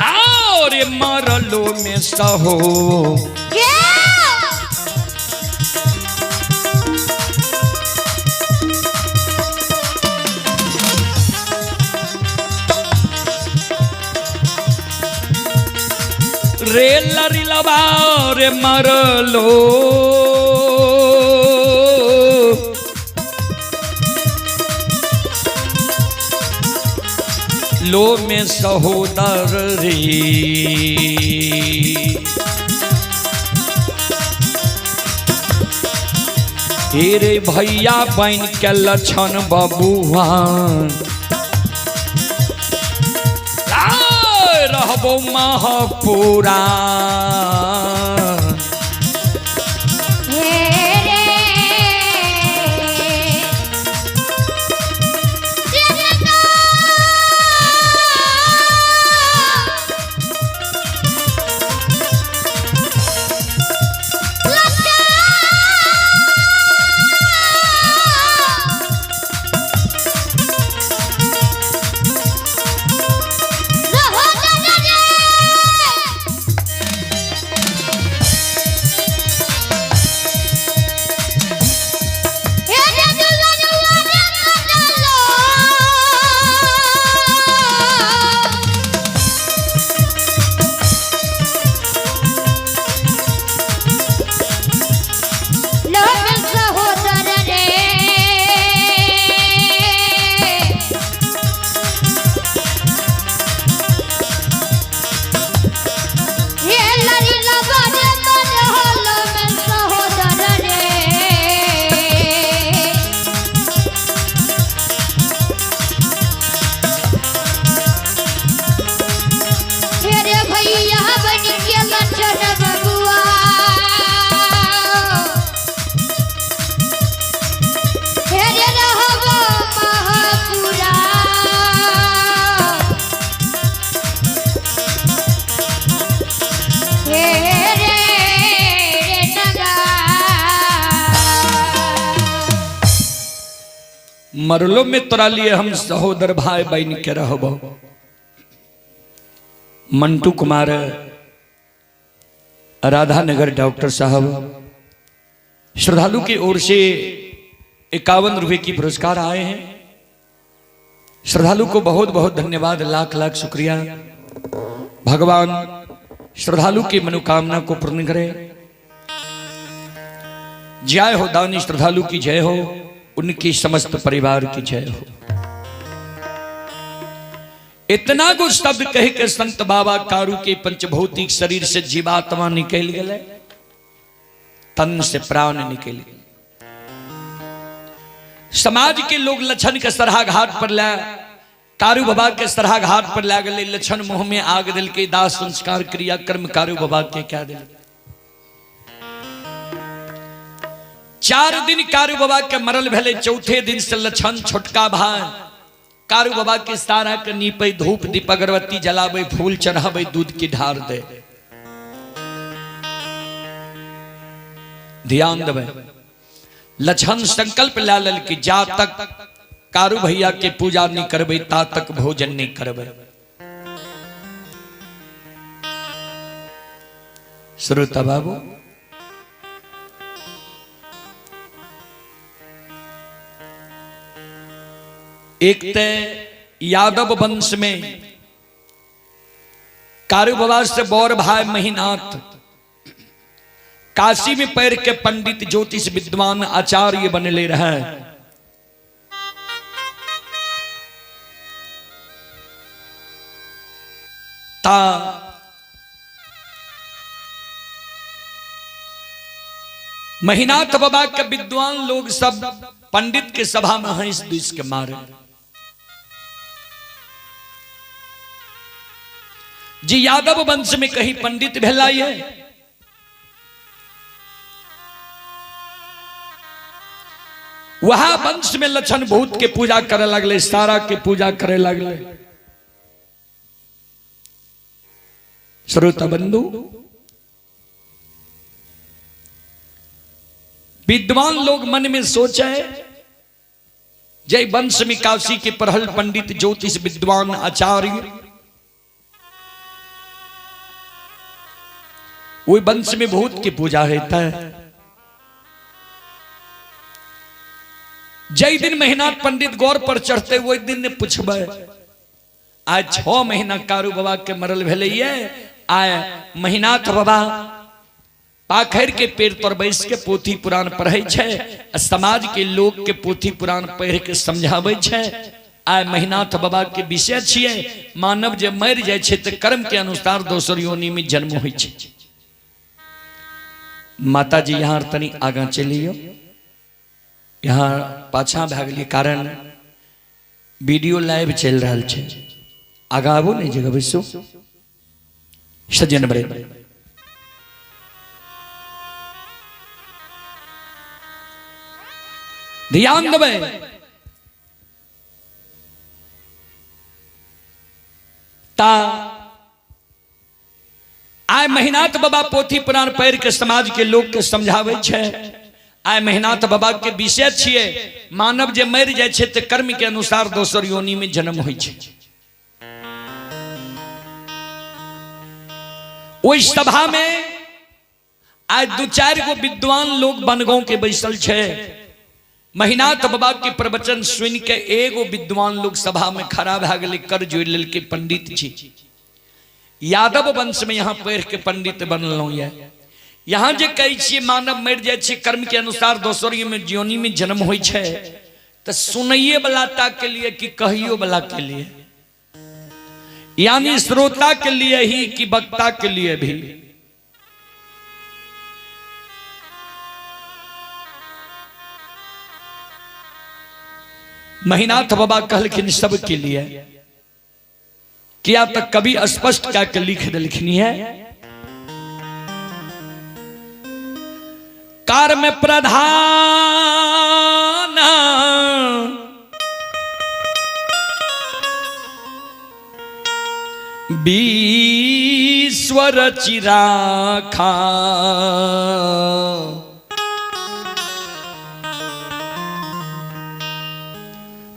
आओ रे मरलो में सहो रे लरिलवा रे मरलो लो में सहोदर रे, रे भैया बन के लछन बबुआ रहबो महपुरा। मरलो में तोरा लिए हम सहोदर भाई बहन के रहबो। मंटू कुमार राधानगर डॉक्टर साहब श्रद्धालु की ओर से 51 रुपए की पुरस्कार आए हैं। श्रद्धालु को बहुत बहुत धन्यवाद, लाख लाख शुक्रिया। भगवान श्रद्धालु की मनोकामना को पूर्ण करे। जय हो दानी श्रद्धालु की जय हो, उनकी समस्त परिवार की जय हो। इतना कुछ शब्द कह के संत बाबा कारू के पंचभौतिक शरीर से जीवात्मा निकल गए, तन से प्राण निकल गए। समाज के लोग लक्षण के सरहा घाट पर ला, कारू बाबा के सरहा घाट पर ला गए। लक्षण मुंह में आग दिल के दाह संस्कार क्रिया कर्म कारू बाबा के क्या दिल। 4 दिन कारू बाबा के मरल भेले, चौथे दिन से लक्षण छोटका भाई कारू बाबा के सारा के नीपे, धूप दीप अगरबत्ती जलावे, फूल चढ़ावे, दूध की ढार दे। ध्यान देवे। लक्षण संकल्प ला लेल कि जा तक कारू भैया के पूजा नहीं करबे ता तक भोजन नहीं करबे। श्रोता बाबू, एक यादव वंश में कारू बाबा से बौर भाई महीनाथ, काशी में पैर के पंडित ज्योतिष विद्वान आचार्य बनले रहे। ता महीनाथ बाबा के विद्वान लोग सब पंडित के सभा में हंस दुस के मारे। जी यादव वंश में कहीं पंडित भेलाइए, वहां वंश में लक्षण भूत के पूजा करे लगले, सारा के पूजा करे लगले। श्रोता बंधु, विद्वान लोग मन में सोचे, जय वंश में काशी के परहल पंडित ज्योतिष विद्वान आचार्य, वो वंश में भूत की पूजा होता है। जय दिन महीनाथ पंडित गौर पर चढ़ते हुए दिन ने पूछबे, आज 6 महीना कारू बाबा के मरल भेले, आय महीनाथ बाबा पाखर के पेड़ पर बैस के पोथी पुराण पढ़े छे, समाज के लोग के पोथी पुराण पढ़ के समझावे छे। आय महीनाथ बाबा के विषय छिए, मानव जे मर जाए छे त कर्म के अनुसार दोसर योनि में जन्म होय छे। माता जी यहाँ तनी आगा चलियो, यहाँ पाछा भागली कारण वीडियो लाइव चल रहा है। आगा आबो नहीं जगह बैसो सज्जन बड़े। ध्यान देवे। ता आय महीनाथ बाबा पोथी पुराण पढ़ के समाज के लोग के समझावे छे। आय महीनाथ बाबा के विषय छिए, मानव जे मर जाए छे त कर्म के अनुसार दोसर योनि में जन्म होय छे। ओई सभा में आज 2-4 गो विद्वान लोग बनगांव के बैसल छे। महीनाथ बाबा के प्रवचन सुन के एगो विद्वान लोग सभा में खड़ा भ गेले, कर जोड़ लेल के पंडित जी यादव वंश में यहाँ पढ़ के पंडित बनलो ये। यहाँ जे कही छे मानव मर जाए छे कर्म के अनुसार दोसर में योनि में जन्म होय छे, तो सुनइए वाला के लिए कि कहियो वाला के लिए, यानी श्रोता के लिए ही कि वक्ता के लिए भी। महीनाथ बाबा कहलखिन सबके लिए, क्या तक कभी स्पष्ट क्या के लिख दिलखिन है। कार में प्रधान बीश्वर चिराखा,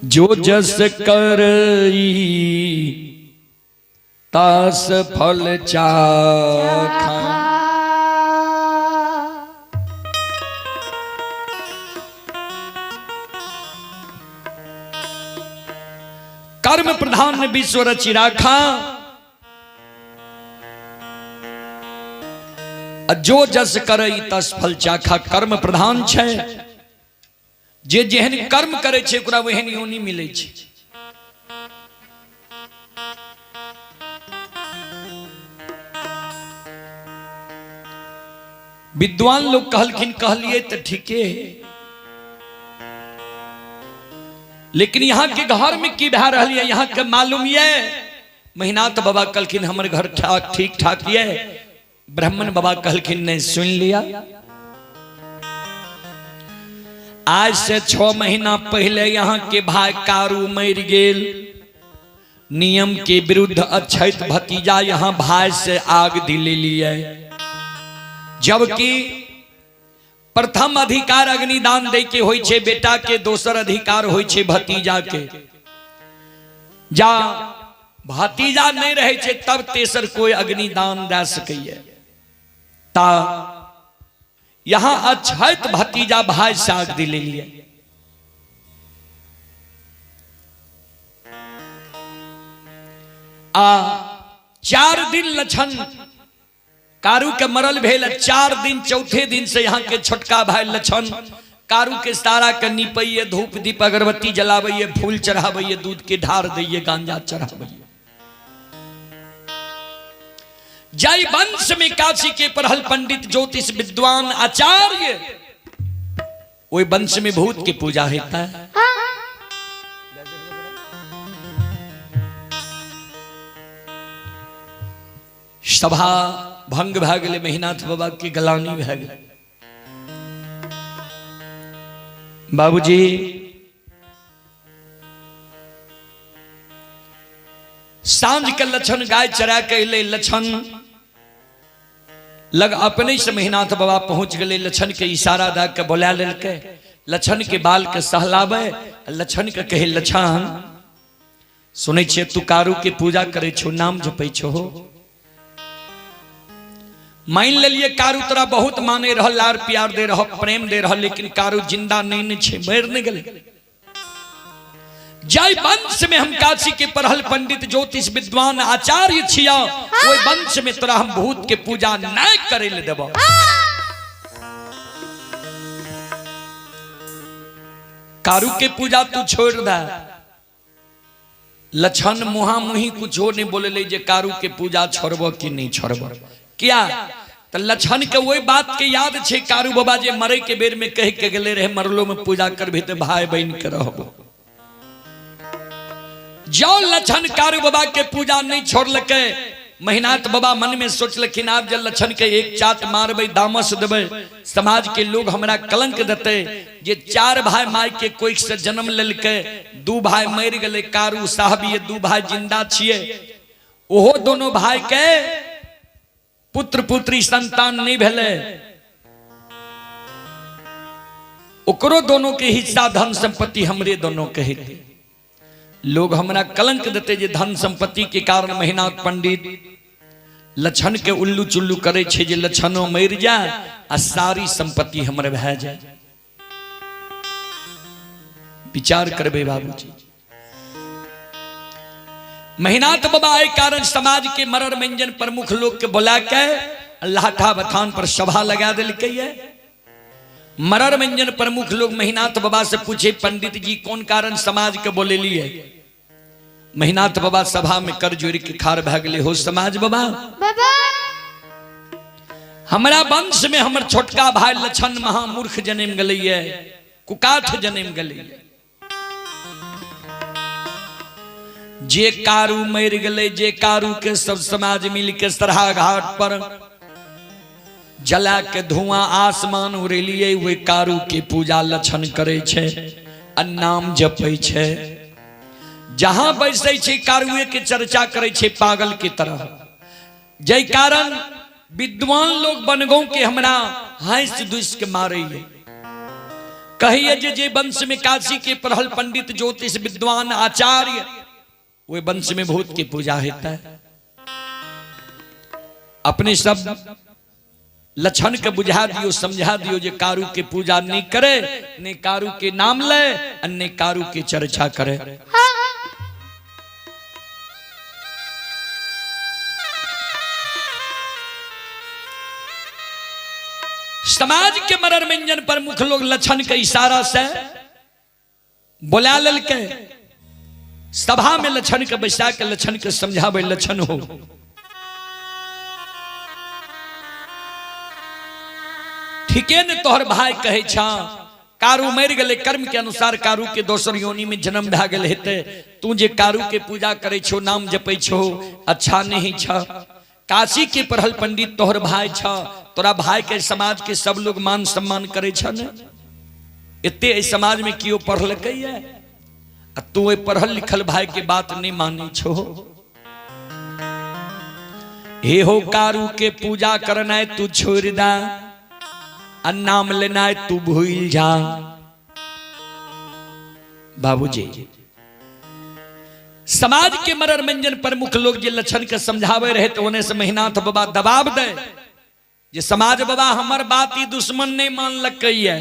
जो जस करई तास फल चाखा। कर्म प्रधान विश्व रचि राखा, जो जस करई तस फल चाखा। कर्म प्रधान छै, जे जेहन कर्म करे छै ओकरा ओहन योनि मिले छै। विद्वान लोग कहलखिन, कहलिए तो ठीके है, लेकिन यहाँ के घर में की भै रही है यहाँ के मालूम ये। महिनाथ बाबा कहलखिन हमर घर ठीक ठाक ये। ब्राह्मण बाबा कहलखिन नहीं, सुन लिया। आज से 6 महीना पहले यहाँ के भाई कारू मर गेल। नियम के विरुद्ध अक्षैत भतीजा यहाँ भाई से आग दिले लिए, जबकि प्रथम अधिकार अग्निदान दे के होई छे बेटा के, दोसर अधिकार होई छे भतीजा के। जा भतीजा नहीं रहे छे तब तेसर कोई अग्निदान दे सकैये। ता यहां अक्षैत भतीजा भाई से आग दिले लिए। आ 4 दिन लक्षण कारू के मरल भेल। 4 दिन, चौथे दिन से यहाँ के छोटका भाई लक्षण कारू के सारा के निपैये, धूप दीप अगरबत्ती जलावैये, फूल चढ़ावैये, दूध के ढार दैये, गांजा चढ़ावैये। जय वंश में काशी के पढ़ल पंडित ज्योतिष विद्वान आचार्य, वो वंश में भूत की पूजा होता है। सभा भंग भै गेलै, महिनाथ बाबा की गलानी भै गेलै। बाबूजी सांझ के लक्षण गाय चरा के अले। लक्षण लग अपने से महिनाथ बाबा पहुंच गए। लक्षण के इशारा दा के बोला लेलकै। लक्षण के बाल के सहलावे। लक्षण के कहे, लक्षण सुनै छे तू कारू के पूजा करे छो, नाम जपै छो। मान लिये कारू तोरा बहुत माने रह, लार प्यार दे रह, प्रेम दे रह, लेकिन कारू जिंदा नहीं छे, मर नहीं गले। जय वंश में हम काशी के पढ़ल पंडित ज्योतिष विद्वान आचार्य छिया, ओई वंश में तोरा हम भूत के पूजा नहीं करे ले देबो। कारू के पूजा तू छोड़ दे। लक्षण मुहा मुही कुछ हो नहीं बोले ले जे कारू के पूजा छोड़बो कि नहीं छोड़बो। क्या तो लक्षण के वही बात के याद छे, कारू बाबा जे मरे के बेर में कह के गले रहे, मरलो में पूजा करबे तो भाई बहन के रहबो। जो लक्षण कारू बाबा के पूजा नहीं छोड़लके, महिनाथ बाबा मन में सोचलखिन आप जब लक्षण के एक चाट मारबे, दामस देबे, समाज के लोग हमरा कलंक देते। जे 4 भाई माई के कोई से जन्म लेलके, 2 भाई मर गए, कारू साहब ये 2 भाई जिंदा छिए। ओहो दोनों भाई के पुत्र पुत्री संतान नहीं भेले, ओकरो दोनों के हिस्सा धन संपत्ति हमरे दोनों के हेते। लोग हमरा कलंक देते जे धन संपत्ति के कारण महिनाथ पंडित लक्षण के उल्लू चुल्लू करे छे, जे लक्षणों मर जाए आ सारी संपत्ति हमरे भै जाए। विचार करबे बाबूजी। महिनाथ बाबा एहि कारण समाज के मरर मंजन प्रमुख लोग के बुला के अल्लाह बथान पर सभा लगा दिलकै। मरर मंजन प्रमुख लोग महिनाथ बाबा से पूछे, पंडित जी कौन कारण समाज के बोले लिए। महिनाथ बाबा सभा में कर जोड़ के खार भै गेले, हो समाज बाबा, हमारा वंश में हमर छोटका भाई लक्षण महामूर्ख जन्म गले, कुकाठ जन्म गले। जे कारू मर गए, जे कारू के सब समाज मिल के सरहा घाट पर जला के धुआं आसमान उड़ेलिए, वे कारू के पूजा लक्षण करे छे, नाम जपे छे। जहां बैसे छे कारुए के चर्चा करे छे पागल की तरह। जय कारण विद्वान लोग बनगों के हमरा हंस दुस के मारे। कहिए जे वंश में काशी के प्रहल पंडित ज्योतिष विद्वान आचार्य वे वंश में भूत की पूजा होता है। अपने सब लक्षण के बुझा दियो समझा दियो जे कारू के पूजा नहीं करे, ने कारू के नाम ले, अन्य कारू के चर्चा करे। समाज के मनोरंजन पर मुख लोग लक्षण के इशारा से बोला लल के सभा में लक्षण के बैसा के लक्षण के समझावे लक्षण हो। ठीके ने तोहर भाई कहे छा कारू मर गए कर्म के अनुसार कारू के दोसर योनि में जन्म भा गए हेते, तू जे कारू के पूजा करे छो नाम जपे छो अच्छा नहीं छ। काशी के पढ़ल पंडित तोहर भाई छ, तोरा भाई के समाज के सब लोग मान सम्मान करे छन। इतने समाज में क्यों पढ़ल है, तू पढ़ल लिखल भाई के बात नहीं मानी छो। हे हो कारू के पूजा करना है तू छोड़ दा, नाम लेना है तू भूल जा। बाबूजी समाज के मनोरंजन पर मुख लोग जे लक्षण के समझावे रहे तो उन्हें से मेहनाथ बाबा दबाव दे जे समाज बाबा हमार बात ही दुश्मन नहीं मान लग है,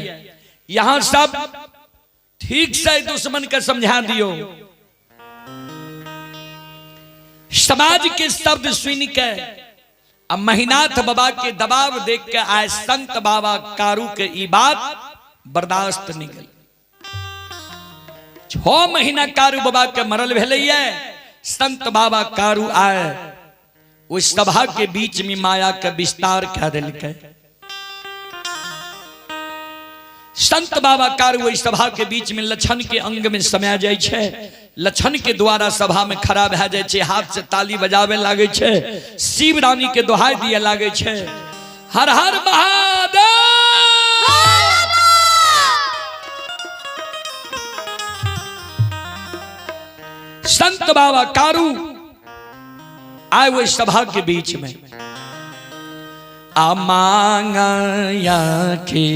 यहां सब ठीक से दुश्मन के समझा दियो। समाज के शब्द सुन के अब महीनाथ बाबा के दबाव देख के आए संत बाबा कारू के ई बात बर्दाश्त नहीं गई। 6 महीना कारू बाबा के मरल भेले, संत बाबा कारू आए उस सभा के बीच में माया के विस्तार कह दिलके। संत बाबा कारू वही सभा के बीच में लक्षण के अंग में समा जाय छे, लक्षण के द्वारा सभा में खड़ा भे जाय छे, हाथ से ताली बजावे लागे छे, शिव रानी के दोहाई दिए लागे छे, हर हर महादेव। संत बाबा कारू आए वो सभा के बीच में आ मांगया के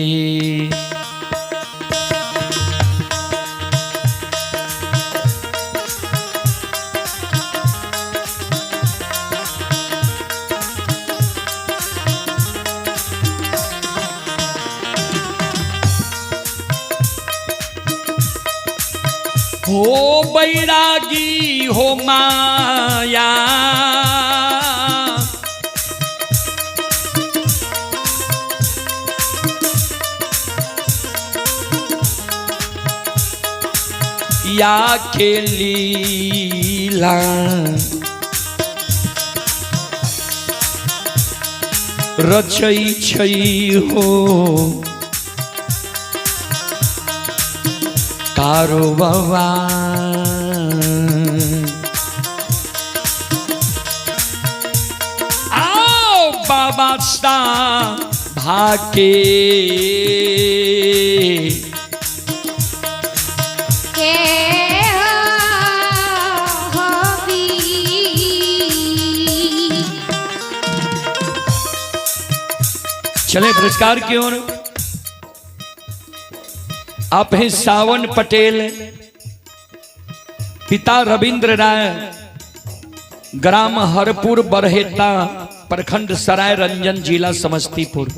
हो बैरागी हो माया या के लीला रचई छई हो कारो बाबा आओ बाबा सा भाके चले पुरस्कार की ओर। आप हैं सावन पटेल, पिता रविंद्र राय, ग्राम हरपुर बरहेता, प्रखंड सराय रंजन, जिला समस्तीपुर।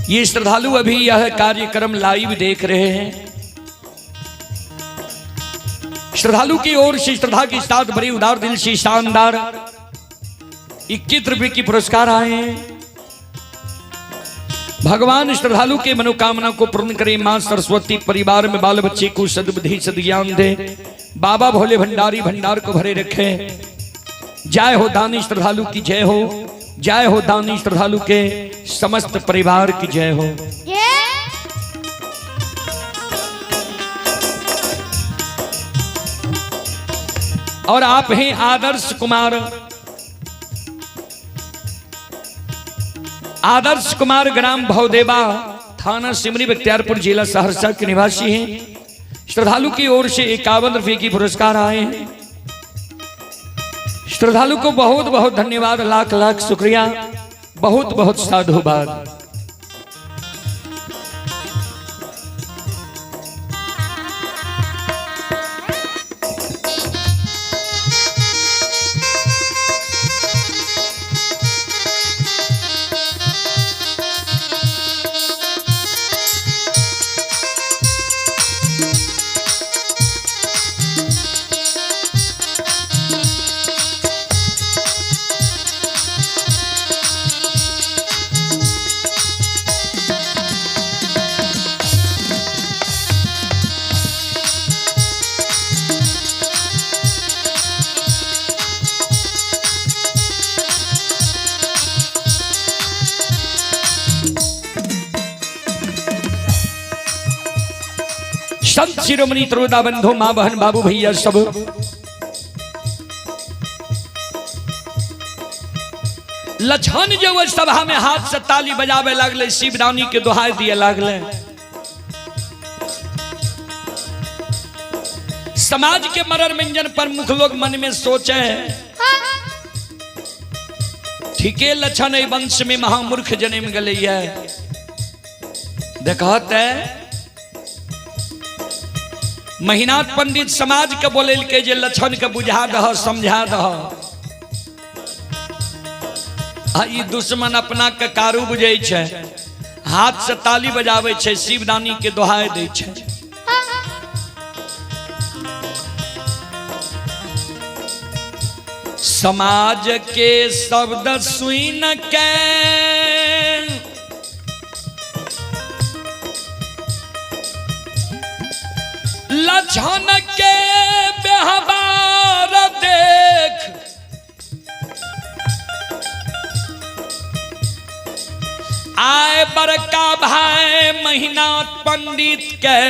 ये श्रद्धालु अभी यह कार्यक्रम लाइव देख रहे हैं। श्रद्धालु की ओर से श्रद्धा के साथ बड़े उदार दिल से शानदार 21 रुपए की पुरस्कार आए हैं। भगवान श्रद्धालु के मनोकामना को पूर्ण करे, मां सरस्वती परिवार में बाल बच्चे को सद्बुद्धि सद्ज्ञान दे, बाबा भोले भंडारी भंडार को भरे रखे। जय हो दानी श्रद्धालु की जय हो, जय हो दानी श्रद्धालु के समस्त परिवार की जय हो। और आप हैं आदर्श कुमार, आदर्श कुमार ग्राम भवदेवा, थाना सिमरी, बख्तियारपुर, जिला सहरसा के निवासी हैं। श्रद्धालु की ओर से 51 रुपए की पुरस्कार आए हैं। श्रद्धालु को बहुत बहुत धन्यवाद, लाख लाख शुक्रिया, बहुत बहुत साधुवाद। संत शिरोमणि त्रोदा बंधु माँ बहन बाबू भैया सब लछन जो वो सभा में हाथ से ताली बजावे लगले, शिवरानी के दोहाई दिए लगले। समाज के मरर मंजन पर मुख लोग मन में सोचे, ठीके लक्षण वंश में महामूर्ख जन्म गले है। देखते महीनाथ पंडित समाज के बोले के जे लक्षण के बुझा दह समझा दह। ई दुश्मन अपना के कारू बुझे छे, हाथ से ताली बजावे छे, शिवदानी के दोहाई दे छे। समाज के शब्द सुन के लक्षण के व्यवहार देख आए बड़का भाई महीनाथ पंडित के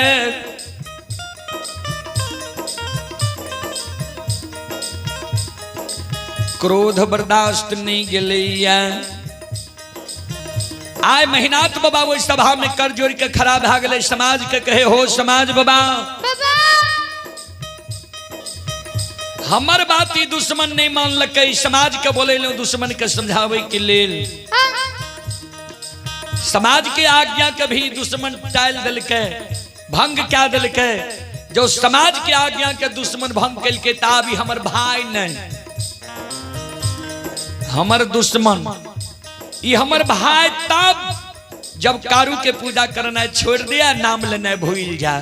क्रोध बर्दाश्त नहीं गलैया। आय महीनाथ बाबा वो सभा में कर जोड़ के खड़ा भ गए, समाज के कहे हो समाज बाबा हमर बात ही दुश्मन नहीं मान लके, समाज के बोले लो दुश्मन के समझावे के लेल। समाज के आज्ञा के भी दुश्मन टाल दिल के, भंग क्या दिल के। जो समाज के आज्ञा के दुश्मन भंग कल के ताबी हमर भाई नहीं, हमर दुश्मन ये हमर भाई तब जब कारू के पूजा करना छोड़ दिया, नाम लेना भूल जा।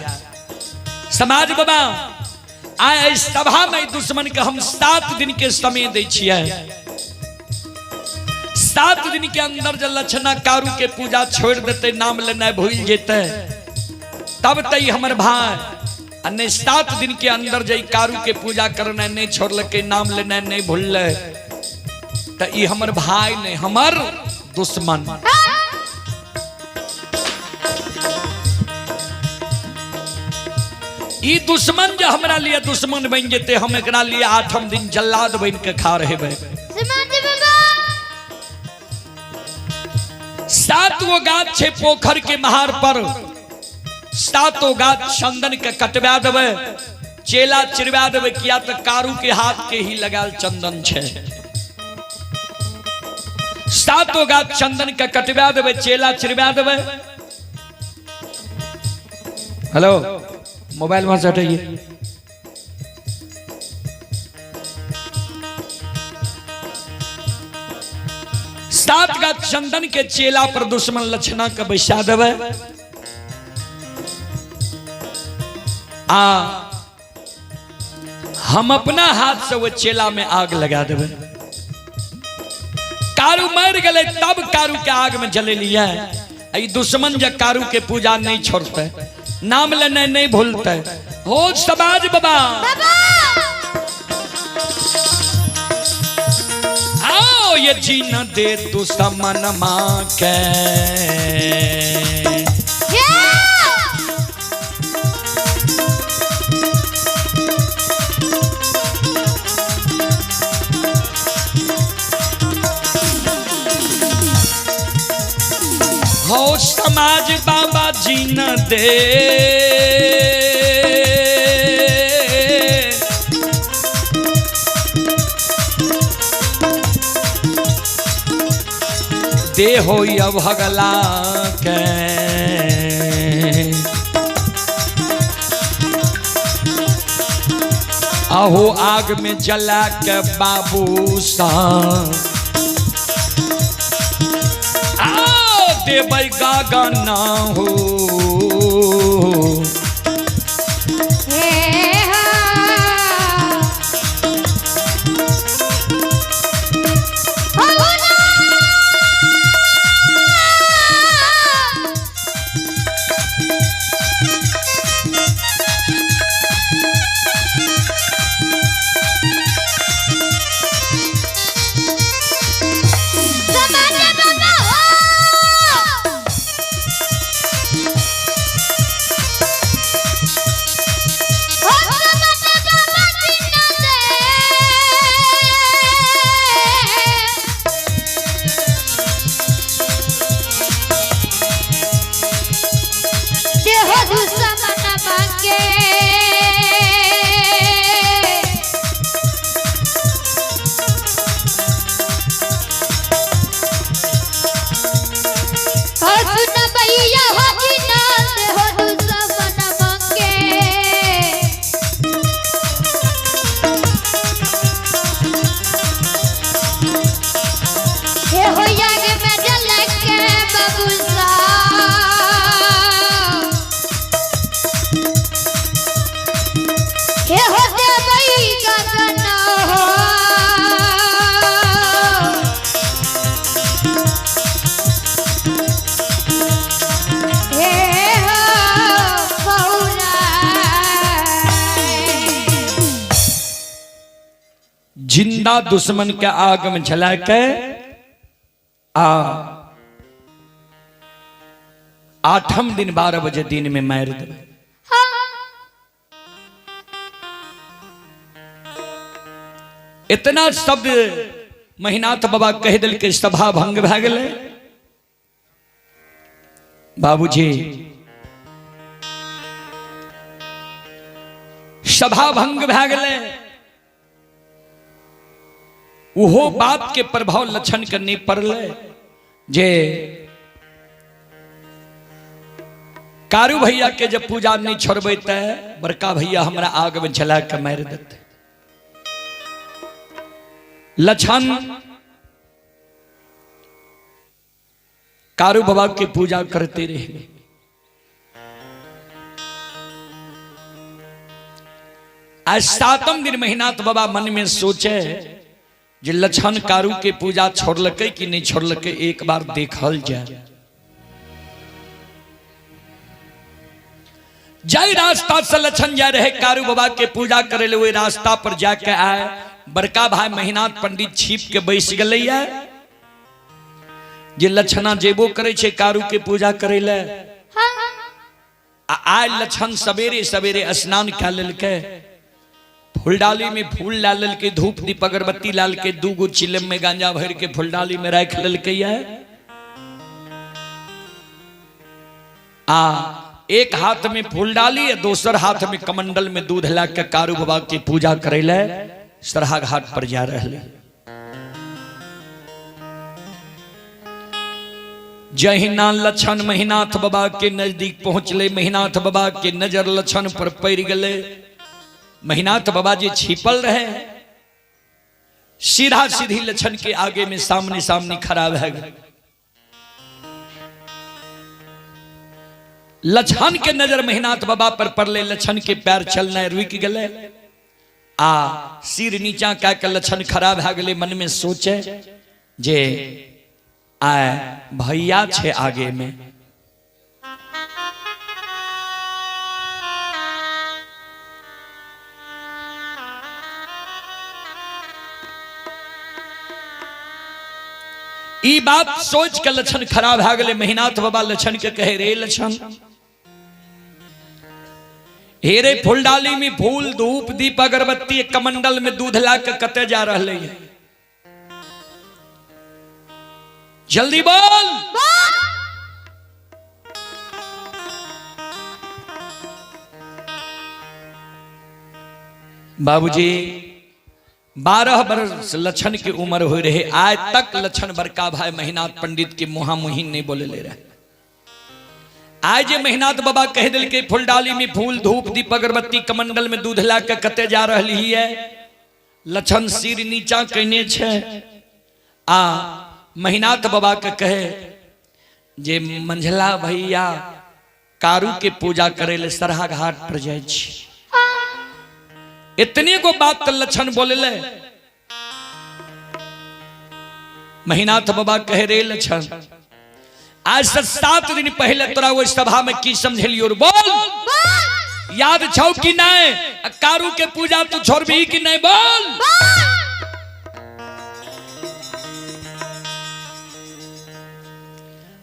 समाज बाबा आए सभा में दुश्मन के हम 7 दिन के समय दे छिए। 7 दिन के अंदर जब लक्षणा कारू के पूजा छोड़ देते, नाम लेना भूल जेते, तब तई हमर भाई। अन्य 7 दिन के अंदर जई कारू के पूजा करना नहीं छोड़ के, नाम लेना नहीं भूल, तो ये हमर भाई नहीं हमर दुश्मन। ये दुश्मन जो हमरा लिए दुश्मन बन जेते, हम एकरा लिए 8 दिन जल्लाद बन के खा रहे बे। 7 गो गाछ छे पोखर के महार पर, 7 गाछ चंदन के कटवा देवे, चेला चिरवा देवे, किया तो कारू के हाथ के ही लगाल चंदन छे। 7 गाछ चंदन के कटवा देवे, चेला चिरवा देवे। हेलो मोबाइल वहां से हटाइए। सात गाछ चंदन के चेला पर दुश्मन लक्षणा के बैसा देवे। हम अपना हाथ से वो चेला में आग लगा देवे। कारू मर गए तब कारू के आग में जले लिया। दुश्मन जब कारू के पूजा नहीं छोड़ते, नाम लेने नहीं भूलते। हो समाज बाबा आओ ये जीना दे दुश्मन माँ के, हो समाज बाबा जीना दे, दे हो भगला के। आहो आग में जला के बाबू सा देवै गाना हो। जिंदा दुश्मन के आग में जला के आ 8 दिन 12 बजे दिन में मार दे। इतना शब्द महिनाथ बाबा कह दिल के सभा भंग भ गए। बाबूजी सभा भंग भ गए। उहो बात के प्रभाव लक्षण करनी पड़ले जे कारू भैया के जब पूजा नहीं छोड़बे त बड़का भैया हमरा आग में जला के मार देते। लक्षण कारू बाबा की पूजा करते रहे। आज 7वें दिन महिनाथ बाबा मन में सोचे जे लक्षण कारू के पूजा छोड़लके कि नहीं छोड़लके, एक बार देखल जाए। जाई रास्ता से लक्षण जा रहे कारू बाबा के पूजा करे ले, वही रास्ता पर जाके आए। बड़का भाई महिनाथ पंडित छिप के बैस गए जे लक्षणा जेबो करे छे कारू के पूजा करे ले। आय लक्षण सवेरे सवेरे स्नान कर लेलके, फूलडाली में फूल ला लेलके, धूप दीप अगरबत्ती लाल के 2 गो चिलम में गांजा भर के फूलडाली में रख लेलके। एक हाथ में फूलडाली है, दूसर हाथ में कमंडल में दूध ला के कारू बाबा की पूजा करे ले सरहा घाट पर जा रहे। जहिना लक्षण महिनाथ बाबा के नजदीक पहुंचले, महिनाथ बाबा के नजर लक्षण पर पड़ गए। महिनाथ बाबा जी छिपल रहे, सीधा सीधी लक्षण के आगे में सामने सामने खड़ा है। लक्षण के नजर महिनाथ बाबा पर पड़ले, लक्षण के पैर चलना रुक गए। सिर नीचा क्या के लक्षण खराब है गए। मन में सोचे जे आए भैया छे आगे में। ई बात सोच के लक्षण खराब है गए। महिनाथ बाबा लक्षण के कहे रे लक्षण, हेरे फूलडाली में फूल धूप दीप अगरबत्ती कमंडल में दूध ला के कते जा रहे हैं, जल्दी बोल। बाबूजी 12 वर्ष लक्षण की उम्र हो रहे, आज तक लक्षण बड़का भाई महिनाथ पंडित के मुहा मुहिन नहीं बोले ले रहे। आज ये महिनाथ बाबा कह दिल के फूलडाली में फूल धूप दीप अगरबत्ती कमंडल में दूध ला के कते जा रही है। लक्षण सिर नीचा कहने छे। महिनाथ बाबा के कहे जे मंझला भैया कारू के पूजा करे ले सरहा घाट पर जाए छी। इतने को बात लक्षण बोले ले। महिनाथ बाबा कहे रे लक्षण, आज से 7 दिन पहले तोरा वो सभा में की समझलियो, बोल याद छौ कि नहीं? कारू के पूजा तू छोड़बी कि नहीं, बोल।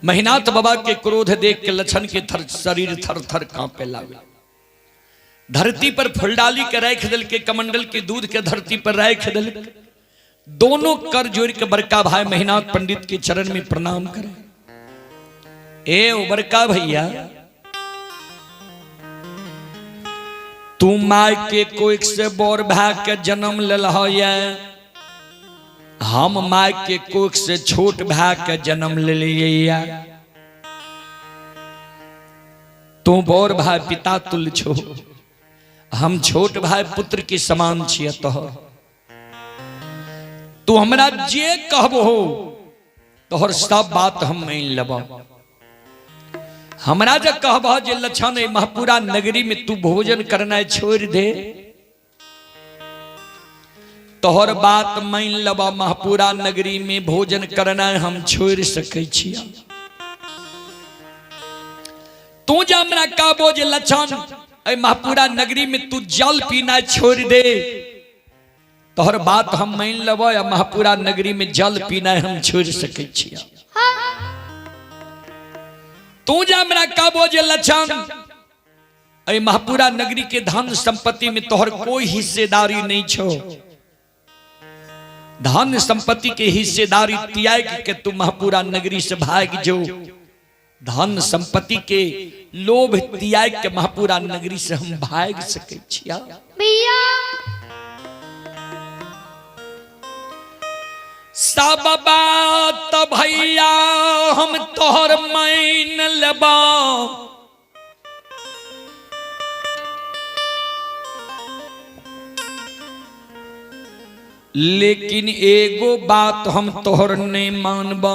महिनाथ बाबा के क्रोध देख के लक्षण के शरीर थर थर कांपे लागे। धरती पर फुलडाली के रख दिल के कमंडल के दूध के धरती पर रख दिल। दोनों कर जोड़ के बड़का भाई महिनाथ पंडित के चरण में प्रणाम करे। ए बड़का भैया, तू माय के कोई से बोर भाई के जन्म ले है, हम माय के कोख से छोट भाई के जन्म ले लिया। तू बोर भाई पिता तुल्य छो, हम छोट भाई पुत्र के समान छिय। तू हमरा जे कहबो हो तोहर सब बात हम मान लेब। हमरा जे कहबो जे लक्षण महपुरा नगरी में तू भोजन करना छोड़ दे, तोहर बात मान लबा। महपुरा नगरी में भोजन करना हम छोड़ सके छिया। तू जे हमरा कहबो जे लक्षण महपुरा नगरी में तू जल पीना छोड़ दे, तोहर बात हम मान लेब या महापुरा नगरी में जल पीना हम छोड़ सके छिया। तू जा हमरा कहबो जे लक्षण अरे महापुरा नगरी के धन संपत्ति में तोहर कोई हिस्सेदारी नहीं छो। धन संपत्ति के हिस्सेदारी त्याग के तू महापुरा नगरी से भाग जो। धन संपत्ति के लोभ त्याग के महापुरा नगरी से हम भाग सके छिया। भैया सब बात भैया हम तोहर मान लेबा, लेकिन एगो बात हम तोहर नहीं मानबा।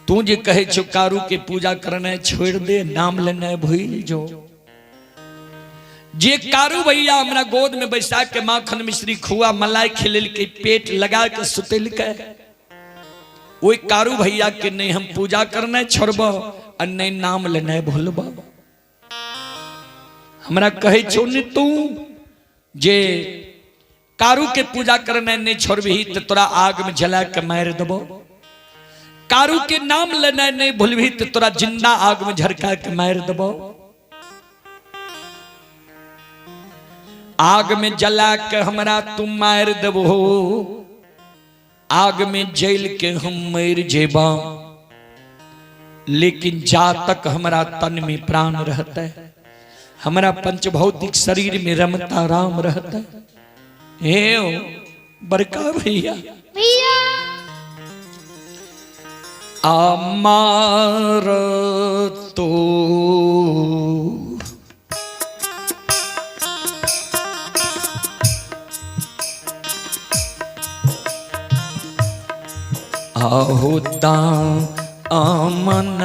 तू जे कहे छो कारू के पूजा करना छोड़ दे, नाम लेना भूल जो। जे कारू भैया हमरा गोद में बैसा के माखन मिश्री खुआ मलाई खिलल के पेट लगा के सुतल के, ओई कारू भैया के नहीं हम पूजा करना छोड़ब और नहीं नाम लेना भूलब। हमरा कहे छो ने तू जे कारू के पूजा करना नहीं छोड़बही तो तोरा आग में जला के मार देबो। कारू के नाम लेना नहीं भूलबही तो तोरा जिंदा आग में झरका के मार देबो। आग में जला के हमरा तुम मार देबो, आग में जल के हम मर जेबा, लेकिन जा तक हमरा तन में प्राण रहता है, हमरा पंचभौतिक शरीर में रमता राम रहता है। हे बड़का भैया भैया अमर तो होता अमन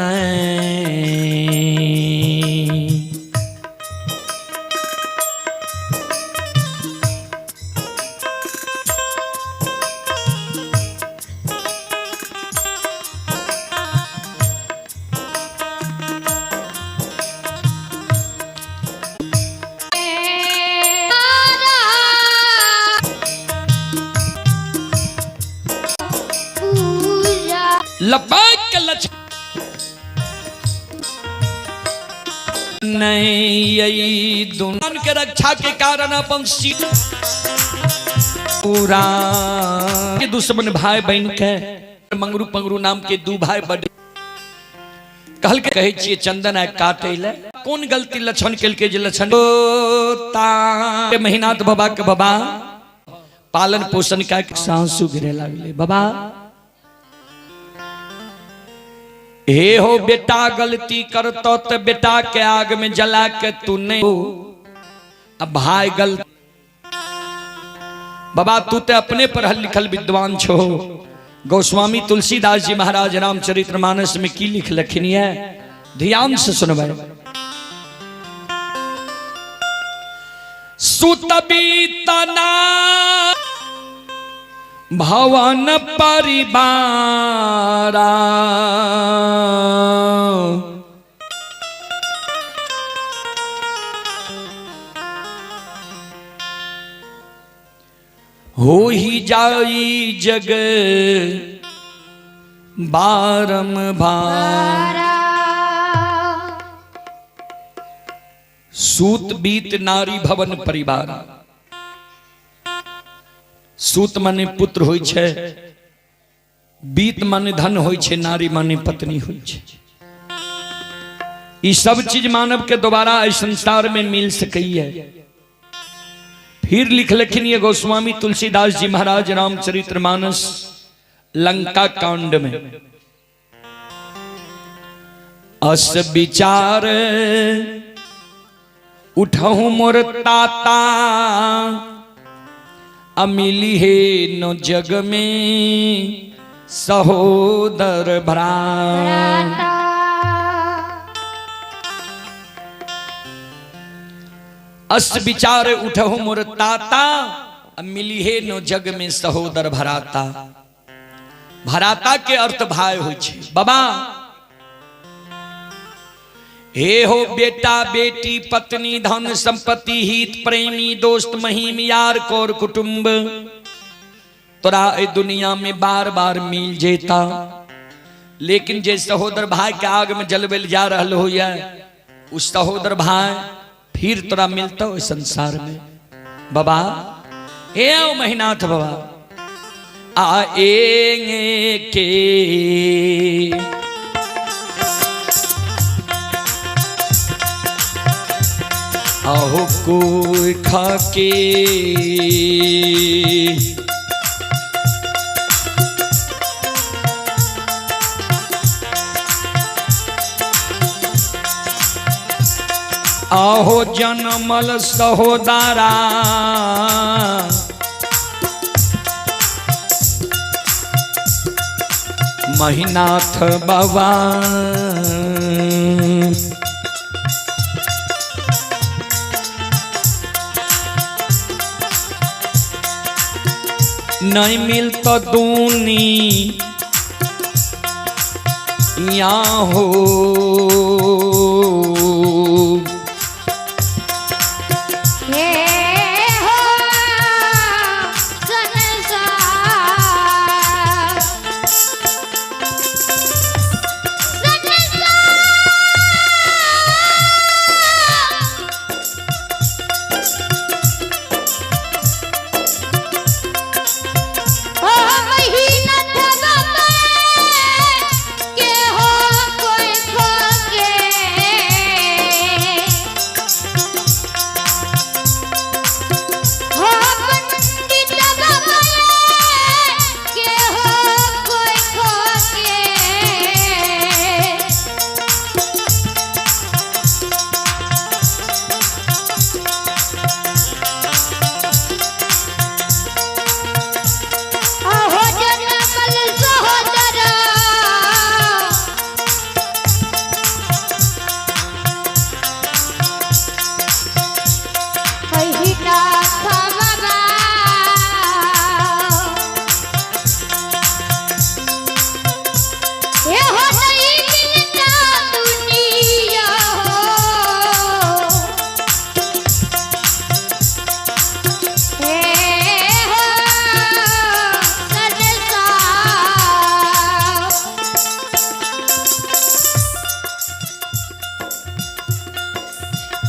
लपाक के लच नहीं यही दुनिया के रक्षा के कारण अपन पूरा के दुश्मन भाई बहन के मंगरू पंगरू नाम के दू भाई बड़े कहल के कहे छिए चंदन आ काटे ले कौन गलती लक्षण के जे लक्षण ता महीनात बाबा के बाबा पालन पोषण का सांसू गिरे लागले। बाबा हे हो बेटा गलती करतो तो बेटा के आग में जला के तू नहीं हो। अब भाई गलती बाबा तू तो अपने पढ़ल लिखल विद्वान छो। गोस्वामी तुलसीदास जी महाराज रामचरितमानस में की लिख लखनी है, ध्यान से सुनबे। सुतबीतना भवन परिवारा हो ही जाई जग बारंबार। सूत बीत नारी भवन परिवार। सूत माने पुत्र होय छे, बीत माने धन होय छे, नारी माने पत्नी होय छे। ई सब चीज मानव के दोबारा इस संसार में मिल सकई है। फिर लिख लखिन ये गोस्वामी तुलसीदास जी महाराज रामचरितमानस लंका कांड में, अस विचार उठहु मोर ताता अमिली है नो जग में सहोदर भ्राता। अस विचार उठहु मोर ताता अमिली है नो जग में सहोदर भ्राता। भ्राता के अर्थ भाई होय छे। बाबा हे हो बेटा बेटी पत्नी धन संपत्ति हित प्रेमी दोस्त महीम यार कोर कुटुंब तोरा ए दुनिया में बार बार मिल जेता, लेकिन जे सहोदर भाई के आग में जलबेल जा रहल हो या उस सहोदर भाई फिर तोरा मिलता हो संसार में। बाबा हे महीनाथ बाबा आएंगे के आहो कोई खाके आहो जनमल सहोदरा महीनाथ बाबा नहीं मिलता दूनी यहाँ हो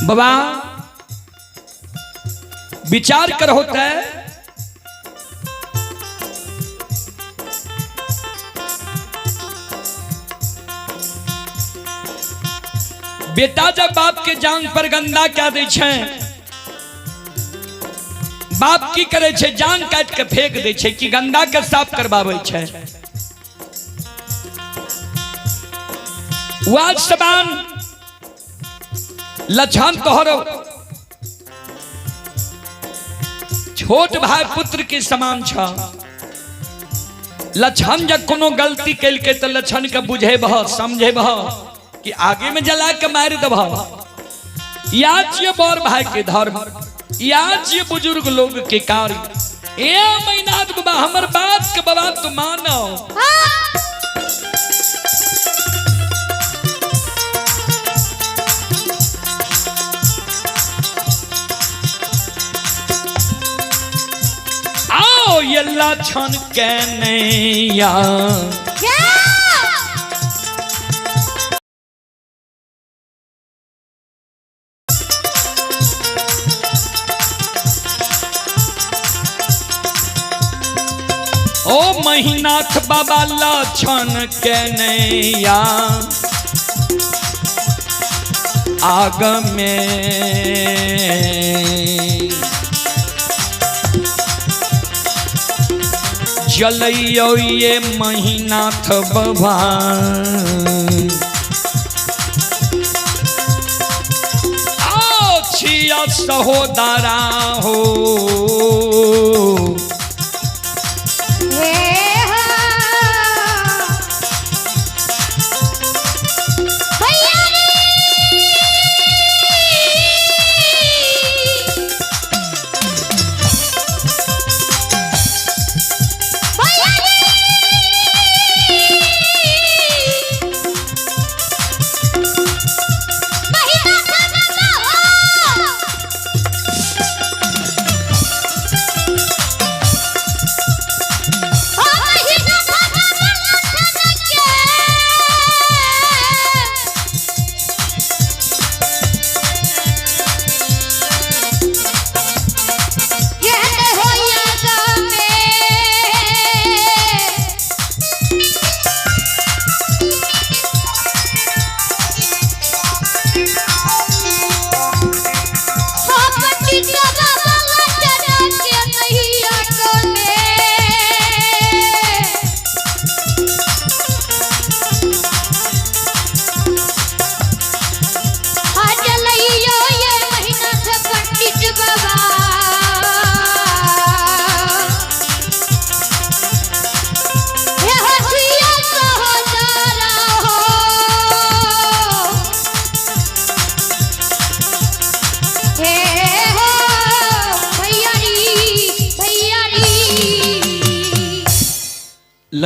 बाबा विचार कर होता है बेटा जब बाप के जांग पर गंदा क्या दे छे, बाप की करे छे जांग काट के फेंक दे छे कि गंदा के साफ करवावे छे। वाज सबान लछन तोहरो छोट भाई पुत्र के समान छ। लछन जब कोनो गलती कैल के तो लछन के बुझे बह समझे बह कि आगे में जला के मार दब। याद ये बड़ भाई के धर्म, याद ये बुजुर्ग लोग के कार्य। ए महीनाथ बाबा हमर बात के बाबा तू मानो। ये लछन के नैया ओ महीनाथ बाबा लछन के नैया आग में जलइयो ये महीनाथ बाबा आओ छिया सहोदरा हो।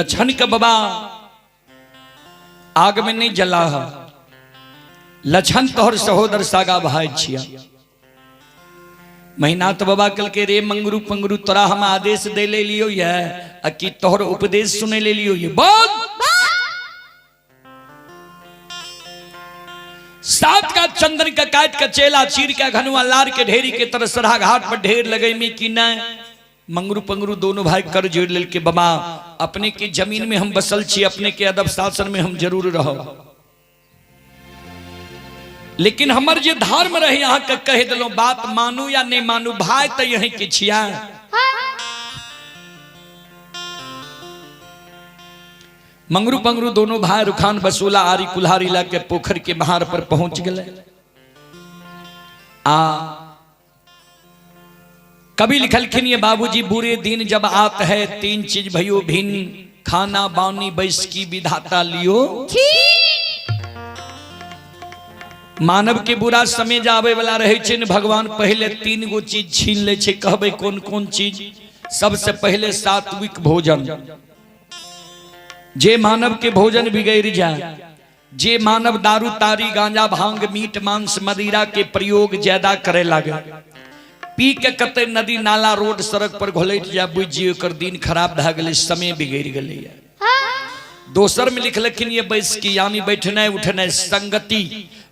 लछन का बाबा आग में नहीं जला है। लछन तोहर सहोदर सागा भाई छिया। महीनाथ बाबा कल के रे मंगरू पंगरू तोरा हम आदेश दे ले लियो ये कि तोहर उपदेश सुने ले लियो ये बोल। सात का चंदन का काट का चेला चीर का घनुआ लार के ढेरी के तरह सरहा घाट पर ढेर लगे में कि न मंगरू पंगरू दोनों भाई कर जोड़ लेल के बाबा अपने के जमीन में हम बसल छी, अपने के अदब शासन में हम जरूर रहो, लेकिन हमर जे धर्म रहे यहाँ का कह दिलो बात मानू या नहीं मानू भाई तो यही के छिया। मंगरू पंगरू दोनों भाई रुखान बसूला आरी कुल्हारी ला के पोखर के बहार पर पहुंच गए। कभी लिखलखिन ये बाबूजी बुरे दिन जब आत है तीन चीज भयो भिन्न, खाना बानी बैस की विधाता लियो। मानव के बुरा समय जावे वाला रहे छे न भगवान पहले तीन गो चीज छीन ले छे। कहबे कौन कौन चीज? सबसे पहले सात्विक भोजन। जे मानव के भोजन बिगड़ जाए, जे मानव दारू तारी गांजा भांग मीट मांस मदिरा के प्रयोग ज्यादा करे लगे, पी के कते नदी नाला रोड सड़क पर घोलट जा बुझिए कर दिन खराब भ गए, समय बिगड़ गए। दोसर में लिखलखिन ये बैस की यानी बैठना उठना संगति।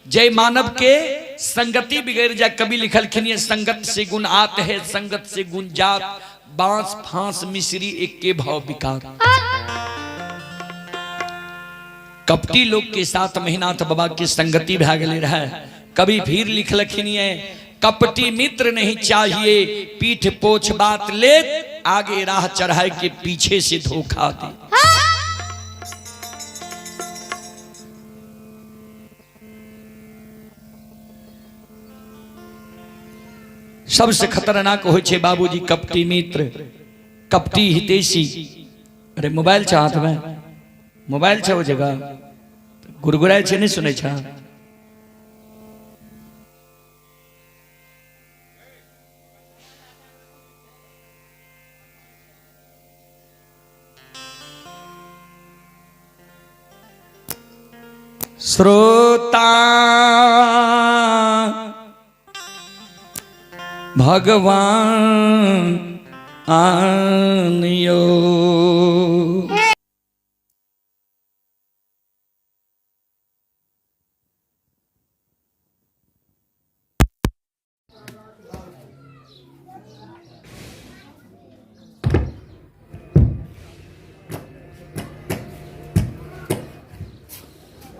जय मानव के संगति बिगड़ जा। कभी लिखलखिन ये संगत से गुण आत है, संगत से गुण जात, बांस फांस मिश्री एक के भाव विकार। कपटी लोग के साथ महीनाथ बाबा की संगति भा गए रहे। कभी फिर लिखलखिन ये कपटी मित्र नहीं चाहिए, पीठ पोछ बात ले, आगे राह चढ़ाए के पीछे से धोखा दे। सबसे खतरनाक हो छे बाबूजी कपटी मित्र, कपटी हितेशी। अरे मोबाइल छा हाथ में, मोबाइल छा वो जगह गुरगुराए छे नहीं सुने छा। श्रोता भगवान आनियो।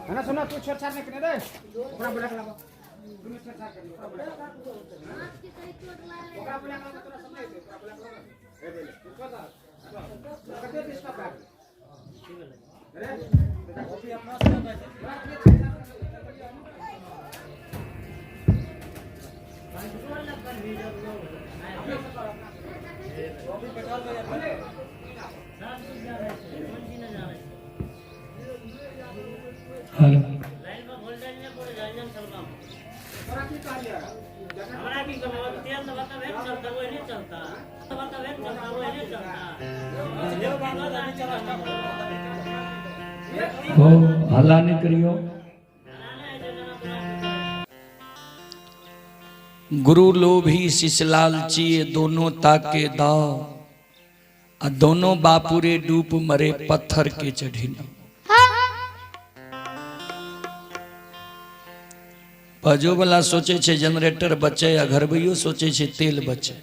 है ना सुना तू छेड़छाड़ नहीं करने दे ओकरा बोला लगा तू छेड़छाड़ कर ओकरा बोला लगा तोरा समझ दे ओकरा बोला ए बोले तू का कते डिस्टर्ब कर अरे बेटा कॉफी अपना से कॉफी पेट्रोल का यार हेलो लाइन में वोल्टेज ने पूरे जान चलता तोरा की कह लिया हमरा की कमावा तेल तो बता वेट चलता वो नहीं चलता तो बता वेट चलता वो नहीं चलता देव बाबा नहीं चलता हो हल्ला नहीं करियो। गुरु लोभी शिष लालची दोनों ताके दाव, आ दोनों बापुरे डूब मरे पत्थर के चढ़ी। बाजू वाला सोचे छे जनरेटर बचे या घर भैयो सोचे छे तेल बचे।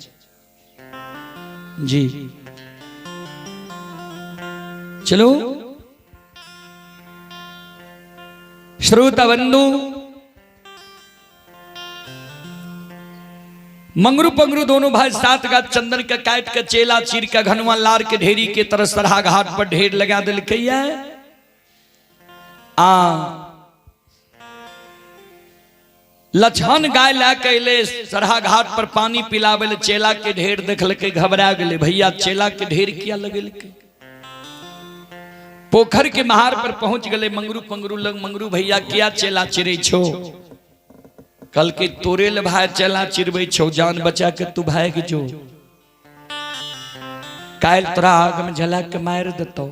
जी चलो श्रोता बंधु, मंगरू पंगरू दोनों भाई सात का चंदन का काट का चेला चीर का घनुआ लार के ढेरी के तरह सरहा घाट पर ढेर लगा दिल कैया। लछन गाय ला कैले सरहा घाट पर पानी पिलावे चेला के ढेर देखल के घबरा गए। भैया चेला के ढेर किया लगे। पोखर के महार पर पहुंच गए मंगरू पंगरू लग। मंगरू भैया किया चेला चिरे छो? कल के तोरे ले भाई चेला चिरबे छो, जान बचा के तू भाग जो, काल तोरा आग में जला के मार देतो।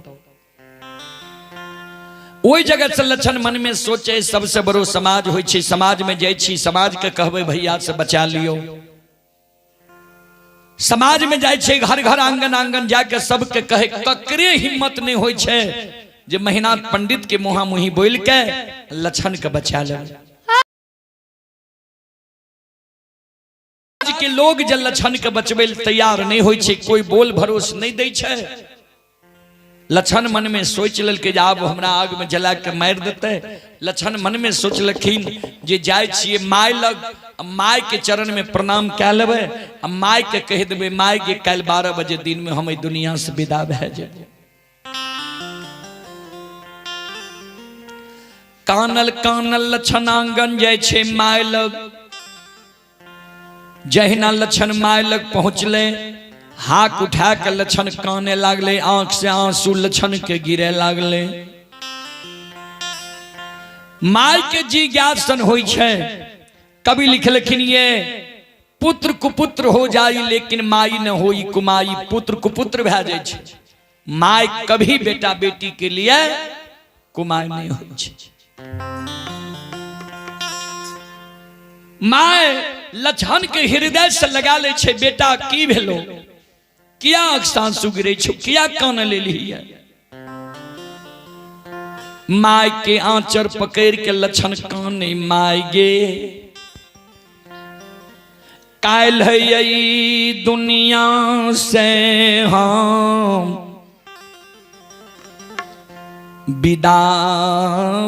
ओई जगह से लक्षण मन में सोचे सबसे बड़ो समाज होय छै, समाज में जाय छी, समाज के कहबे भैया से बचा लियो। समाज में जाय छै, घर घर आंगन आंगन जाके सबके कहे, ककरे हिम्मत नहीं होय छै जे महिनाथ पंडित के मुहा मुही बोल के लक्षण के बचा ले। आज के लोग जे लक्षण के बचबे तैयार नहीं होय छै, कोई बोल भरोस नहीं दै छै। लक्षण मन में सोच ललके जे आब हमरा आग में जला के मार देते। लक्षण मन में सोचलखिन जे जाय छिए माय लग, माय के चरण में प्रणाम कै लेबे, माय के कह देबे माय के कल 12 बजे दिन में हम दुनिया से विदा भे जेबे। कानल कानल लक्षण आंगन जाय छे माय लग। जहिना लक्षण माय लग पहुंचले, हाथ उठा के लक्षण काने लागले, आंख से आंसू लक्षण के गिरे लागले। माय के जिज्ञासन होई छे। कवि लिखलखिन ये पुत्र कुपुत्र हो जाई लेकिन माई न होई कुमाई। पुत्र कुपुत्र भे जाय छे, माय कभी बेटा बेटी के लिए कुमाई नहीं होई छे। माय लक्षण के हृदय से लगा ले छे, बेटा की भेलो, किया आंसू गिरे छो, किया कान ले लिया। माय के आंचर पकड़ के लक्षण काने, माय गे काल है यही दुनिया से हम विदा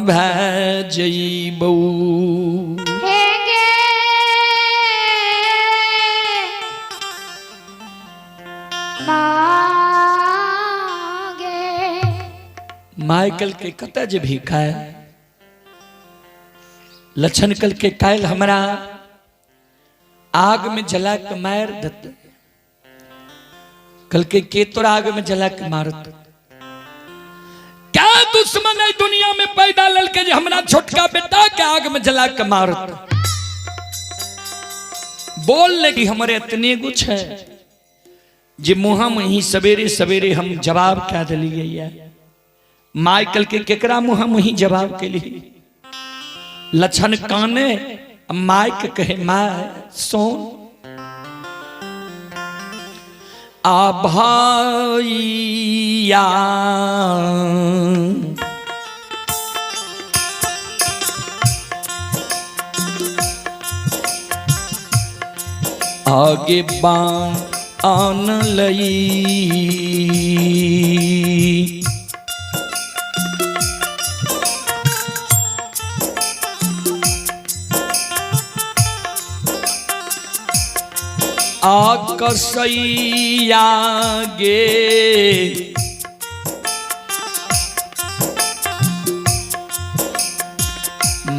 भे जइबौ। माइकल के कत जे भी खाए, लक्षण कल के कायल हमरा आग में जला के मार देते। कल के तोरा आग में जला के मारत। क्या दुश्मन है दुनिया में पैदा ललके जे हमरा छोटका बेटा के आग में जला के मारत। बोल लगी हमारे इतने कुछ है जे मुहा में ही सवेरे सवेरे हम जवाब क्या दिलिए। माइकल के केकरा मुहा मुही जवाब के लिए लक्षण काने, माइक कहे माय सोन आ भैया आगे बाण आन लई। आकसैया गे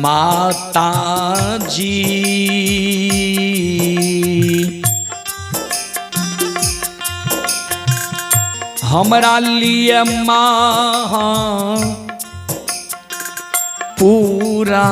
माता जी हमरा लिए माँ पूरा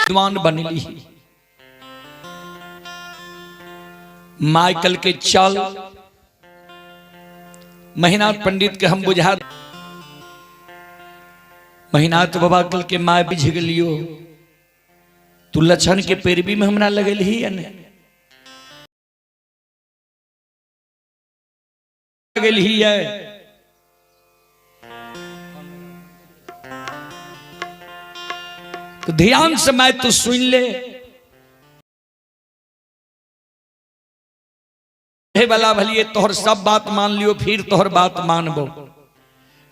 विद्वान बनली। माइकल के चल महीनाथ पंडित के हम बुझा महीनाथ बाबा कल के माँ भी झिगलियो तू लक्षण के पैरवी में हमरा लगल ही या नहीं लगल ही है। तो ध्यान से मैं तू सुन ले भला भलिए तोहर सब बात मान लियो फिर तोहर बात मानबो,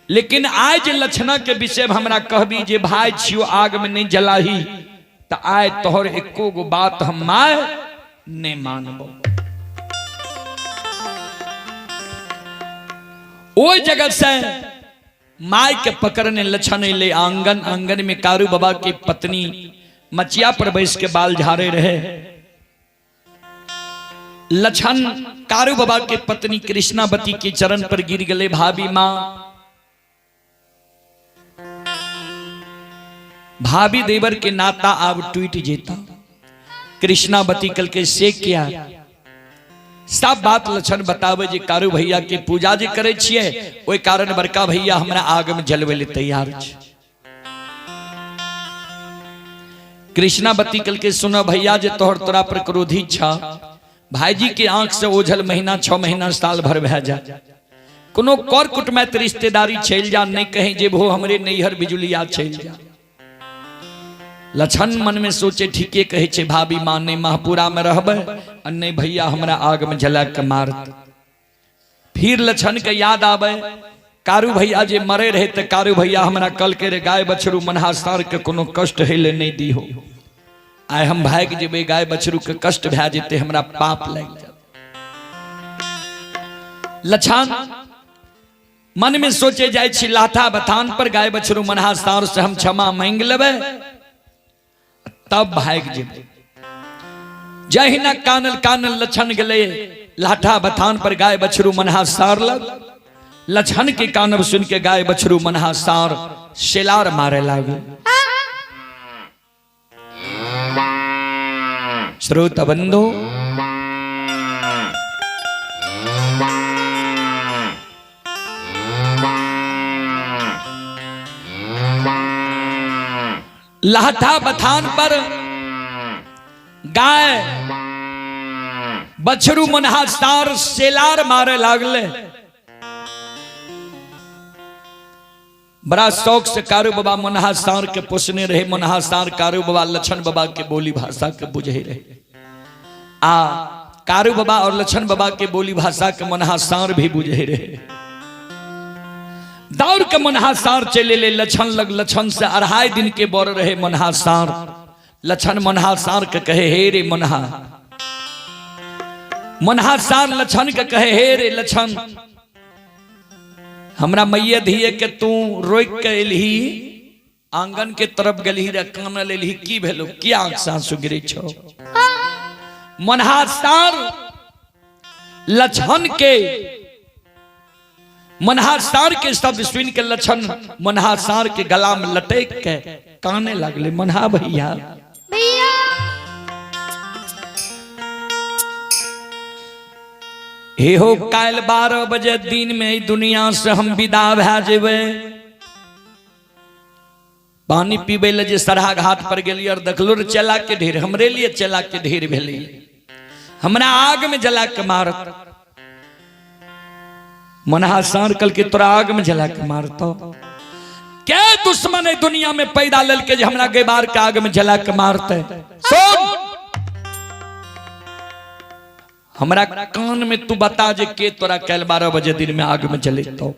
लेकिन आज लक्षणा के विषय में हमरा कहबी जे भाई छियो आग में नहीं जलाही तो आय तोहर एको गो बात हम माय नहीं मानबो। ओ जगह से माय के पकड़ने लक्षण ले आंगन, आंगन में कारू बाबा की पत्नी मचिया पर बैस के बाल झाड़े रहे। लक्षण कारू बाबा के पत्नी कृष्णावती के चरण पर गिर गले, भाभी मां भाभी देवर के नाता अब टूट जेता। कृष्णावती कल के से किया सब बात लक्षण बतावे जे कारू भैया के पूजा जे करे छिए ओई कारण बड़का भैया हमरा आग में जलवे ले तैयार छ। कृष्णावती कल के सुनो भैया जे तोहर तोरा पर क्रोधी छा, भाईजी के आंख से ओझल महीना 6 महीना साल भर भे जा, कोनो कर कुटमैत रिश्तेदारी चल जा, नहीं कहीं जे वो हमरे नैहर बिजुलिया चल जा। लक्षण मन में सोचे ठीके कहे छे भाभी मां ने महापुरा में रहबे और नहीं भैया हमरा आग में जला के मारत। फिर लक्षण के याद आवे कारू भैया जे मरे रहे तो कारू भैया हमरा कल के रे गाय बछरू मनहासार के कोनो कष्ट हेले नहीं दी हो। आय हम भाग जेबे गाय बछरू के कष्ट भे जेते हमरा पाप लग जाए। लक्षण मन में सोचे जाय छी लाठा बथान पर गाय बछरू मनहासार से हम क्षमा मांग लेबे तब भाग जेबे। जहिना कानल कानल लक्षण गले लाठा बथान पर गाय बछरू मनहासार लग। लक्षण के कानब सुन के गाय बछरू मनहासार शेलार मारे लागे। श्रोता बंधु लाठा बथान पर गाय बछरू मनहासार शेलार मारे लागले। बड़ा शौक से कारू बाबा मनहासार के पोसने रहे। मनहासार कारू बाबा लक्षण बाबा के बोली भाषा के बुझे रहे। कारू बाबा और लक्षण बाबा के बोली भाषा के मनहासार भी बुझे रहे। दौड़ के मनहासार चले ले लक्षण लग। लक्षण से 2.5 दिन के बर रहे मनहासार। लक्षण मनहासार के कहे हे रे मनहा। मनहासार लक्षण के कहे हे रे लक्षण हमरा मैया धिये के तू रोक के एलही आंगन के तरफ गलही रे कान लेलही की भेलो क्या आंसू गिरे छो। मनहासार लक्षण के मनहासार के शब्द सुन के लक्षण मनहासार के गला में लटक के काने लगले मनहा भैया भैया हे हो काल 12 बजे दिन में दुनिया से हम विदा भे जेबे। पानी पीबे ले जे सरहा घाट पर गेलिए और देखलो रे चला के ढेर हमरे लिए चला के ढेर भेले हमरा आग में जला के मारत। मनहासार कल के तोरा आग में जला के मारतो। क्या दुश्मन है दुनिया में पैदा लल के हमरा गेबार के आग में जला के मारते। सुन हमरा कान में तू बता जे के तोरा कल 12 बजे दिन में आग में जले तो।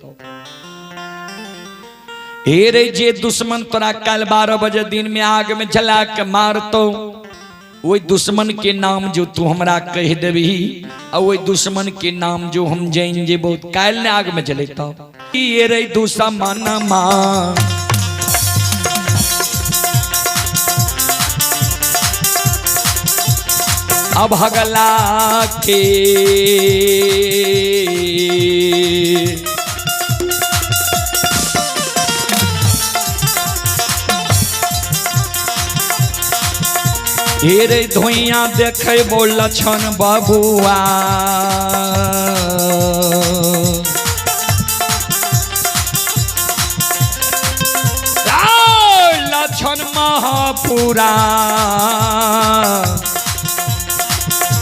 हे रे जे दुश्मन तोरा कल 12 बजे दिन में आग में जला के मारतो वही दुश्मन के नाम जो तू हमरा कह देबी और वही दुश्मन के नाम जो हम जान जेबो काल ने आग में जले तो। ये रे दुश्मन मां अब हगला के रे धोइया देखे बो लक्षण बबुआ पूरा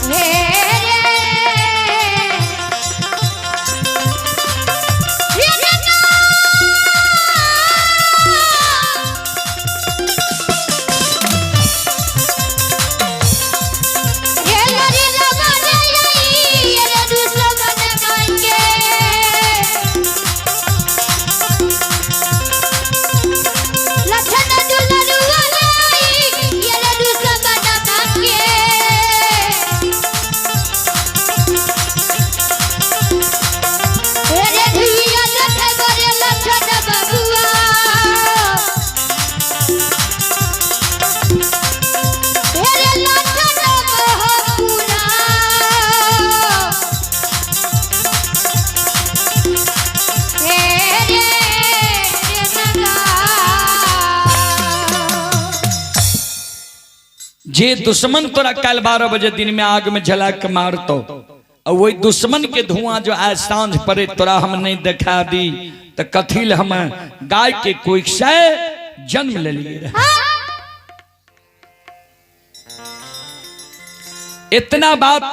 हे रे ये जना ये लरी जमाने आई ये दुश्मन मांगे लखन दुलरुआ आई ये दुश्मन मांगे रे धुइया देखे बरे लखन बबुआ रे लखन मोहपुरा रे नगा जे दुश्मन तोरा कल 12 बजे दिन में आग में जला के मारतो और वही दुश्मन के धुआं जो आज सांझ पड़े तोरा हम नहीं दिखा दी तो कथिल हम गाय के कोई क्षय जन्म ले लिए रहे। इतना बात